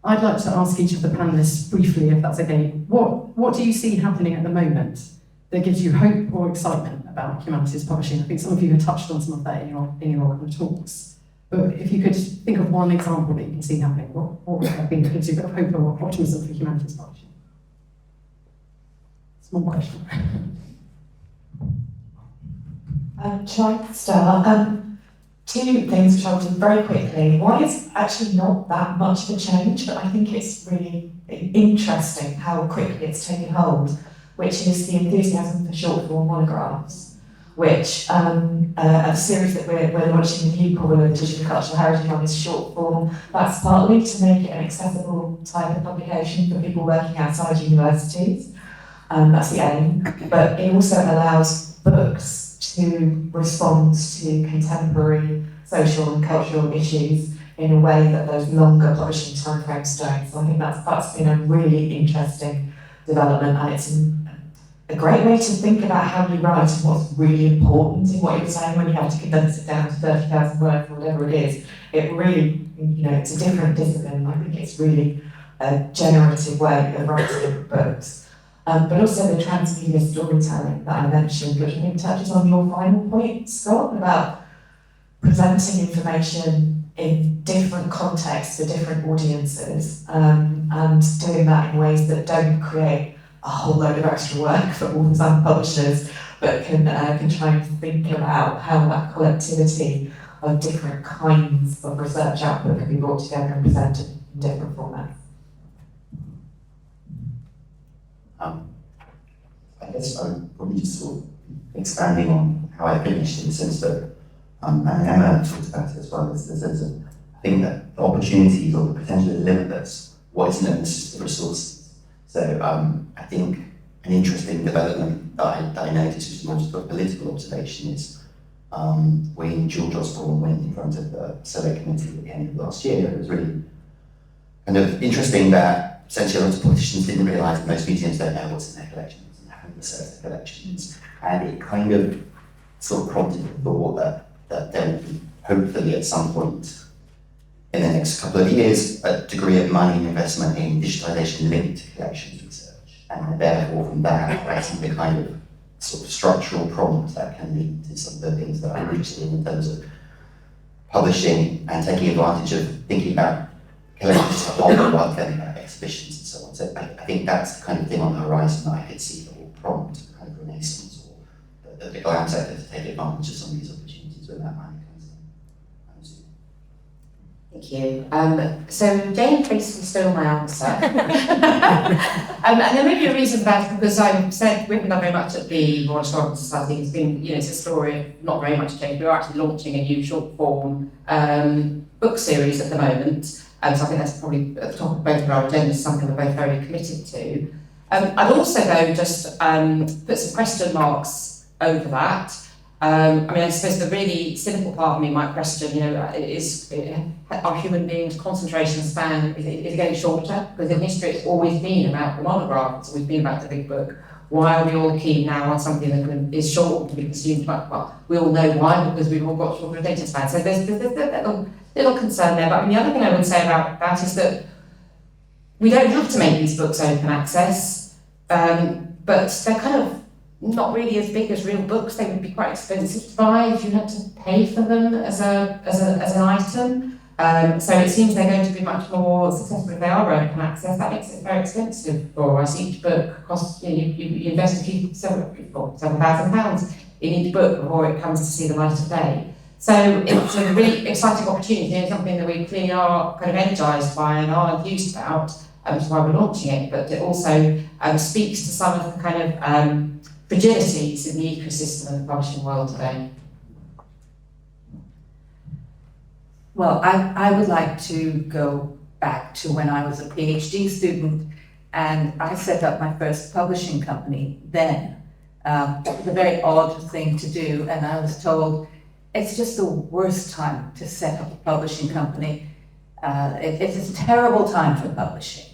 I'd like to ask each of the panelists briefly, if that's okay, what do you see happening at the moment that gives you hope or excitement about humanities publishing? I think some of you have touched on some of that in your talks. But if you could think of one example that you can see happening, what would that be that gives you a bit of hope or optimism for humanities publishing? Small question. Shall I start? Two things which I'll do very quickly. One is actually not that much of a change, but I think it's really interesting how quickly it's taken hold, which is the enthusiasm for short form monographs. which a series that we're launching in New Paula Digital Cultural Heritage on is short form. That's partly to make it an accessible type of publication for people working outside universities. That's the aim. But it also allows books to respond to contemporary social and cultural issues in a way that those longer publishing timeframes don't. So I think that's been a really interesting development, and it's a great way to think about how you write and what's really important in what you're saying when you have to condense it down to 30,000 words or whatever it is. It really, it's a different discipline. I think it's really a generative way of writing books. But also the transmedia storytelling that I mentioned, which I think touches on your final point, Scott, about presenting information in different contexts for different audiences, and doing that in ways that don't create a whole load of extra work for authors and publishers, but can try and think about how that collectivity of different kinds of research output can be brought together and presented in different formats. I guess I'm probably just sort of expanding on how I finished, in the sense that, and Emma talked about it as well, I think that the opportunities or the potential is limitless. What is limitless is the resources. So I think an interesting development that I noticed, which is more just a political observation, is when George Osborne went in front of the survey committee at the end of last year, it was really kind of interesting that essentially a lot of politicians didn't realise that most museums don't know what's in their collections and haven't researched their collections. And it kind of sort of prompted the thought that there will be, hopefully at some point in the next couple of years, a degree of money and investment in digitalisation linked to collections research. And therefore from that, I see the kind of sort of structural problems that can lead to some of the things that I'm interested in terms of publishing and taking advantage of thinking about collections as a whole rather than about exhibitions and so on. So I think that's the kind of thing on the horizon that I could see that will prompt a kind of renaissance or the glam sector to take advantage of some of these opportunities when that money comes in. Thank you. So Jane basically stole my answer. And there may be a reason for that, because I've said we've done very much at the Royal Historical Society. It's been, it's a story of not very much change. We're actually launching a new short form book series at the moment. So I think that's probably at the top of both of our agendas, something we're both very committed to. I'd also though just put some question marks over that. I suppose the really cynical part of me might question, are human beings' concentration span is getting shorter? Because in history it's always been about the monograph, it's always been about the big book. Why are we all keen now on something that is short to be consumed? Well, we all know why, because we've all got shorter attention spans. So there's a little concern there. But the other thing I would say about that is that we don't have to make these books open access, but they're kind of not really as big as real books. They would be quite expensive to buy if you had to pay for them as an item. So it seems they're going to be much more successful if they are open access. That makes it very expensive for us. Each book costs, you invest several £7,000 in each book before it comes to see the light of day. So it's a really exciting opportunity and something that we clearly are kind of energised by and are enthused about, which is why we're launching it. But it also speaks to some of the kind of fragilities in the ecosystem of the publishing world today. Well, I would like to go back to when I was a PhD student and I set up my first publishing company then. It was a very odd thing to do, and I was told it's just the worst time to set up a publishing company. It's a terrible time for publishing.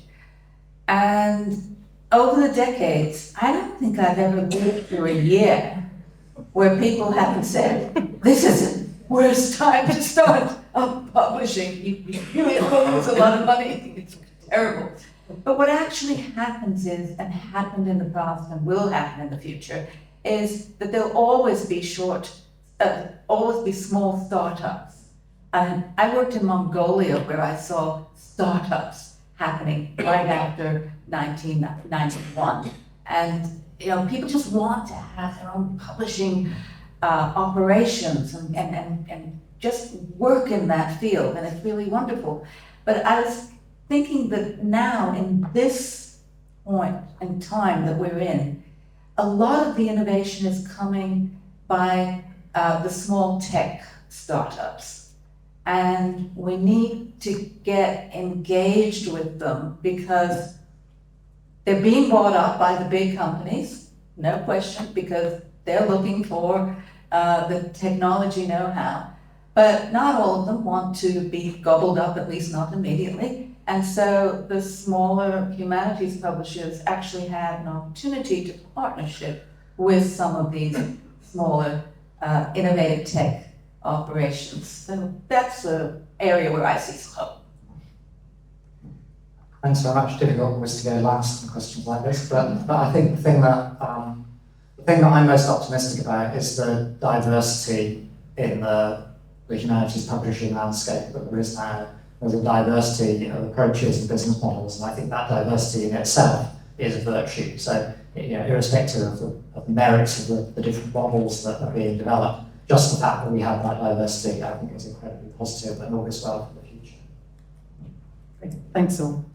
And over the decades, I don't think I've ever lived through a year where people haven't said, this is the worst time to start publishing. You really lose a lot of money. It's terrible. But what actually happens is, and happened in the past and will happen in the future, is that there'll always be small startups. And I worked in Mongolia where I saw startups happening right after 1991. And people just want to have their own publishing operations and just work in that field, and it's really wonderful. But I was thinking that now, in this point in time that we're in, a lot of the innovation is coming by the small tech startups. And we need to get engaged with them because they're being bought up by the big companies, no question, because they're looking for the technology know-how. But not all of them want to be gobbled up, at least not immediately. And so the smaller humanities publishers actually have an opportunity to partnership with some of these smaller innovative tech operations. So that's an area where I see some hope. Thanks very much. Difficult always to go last in questions like this, but I think the thing that I'm most optimistic about is the diversity in the humanities publishing landscape that there is now. There's a diversity of approaches and business models, and I think that diversity in itself is a virtue. So, irrespective of the merits of the different models that are being developed, just the fact that we have that diversity, I think, is incredibly positive and augurs well for the future. Great. Thanks all.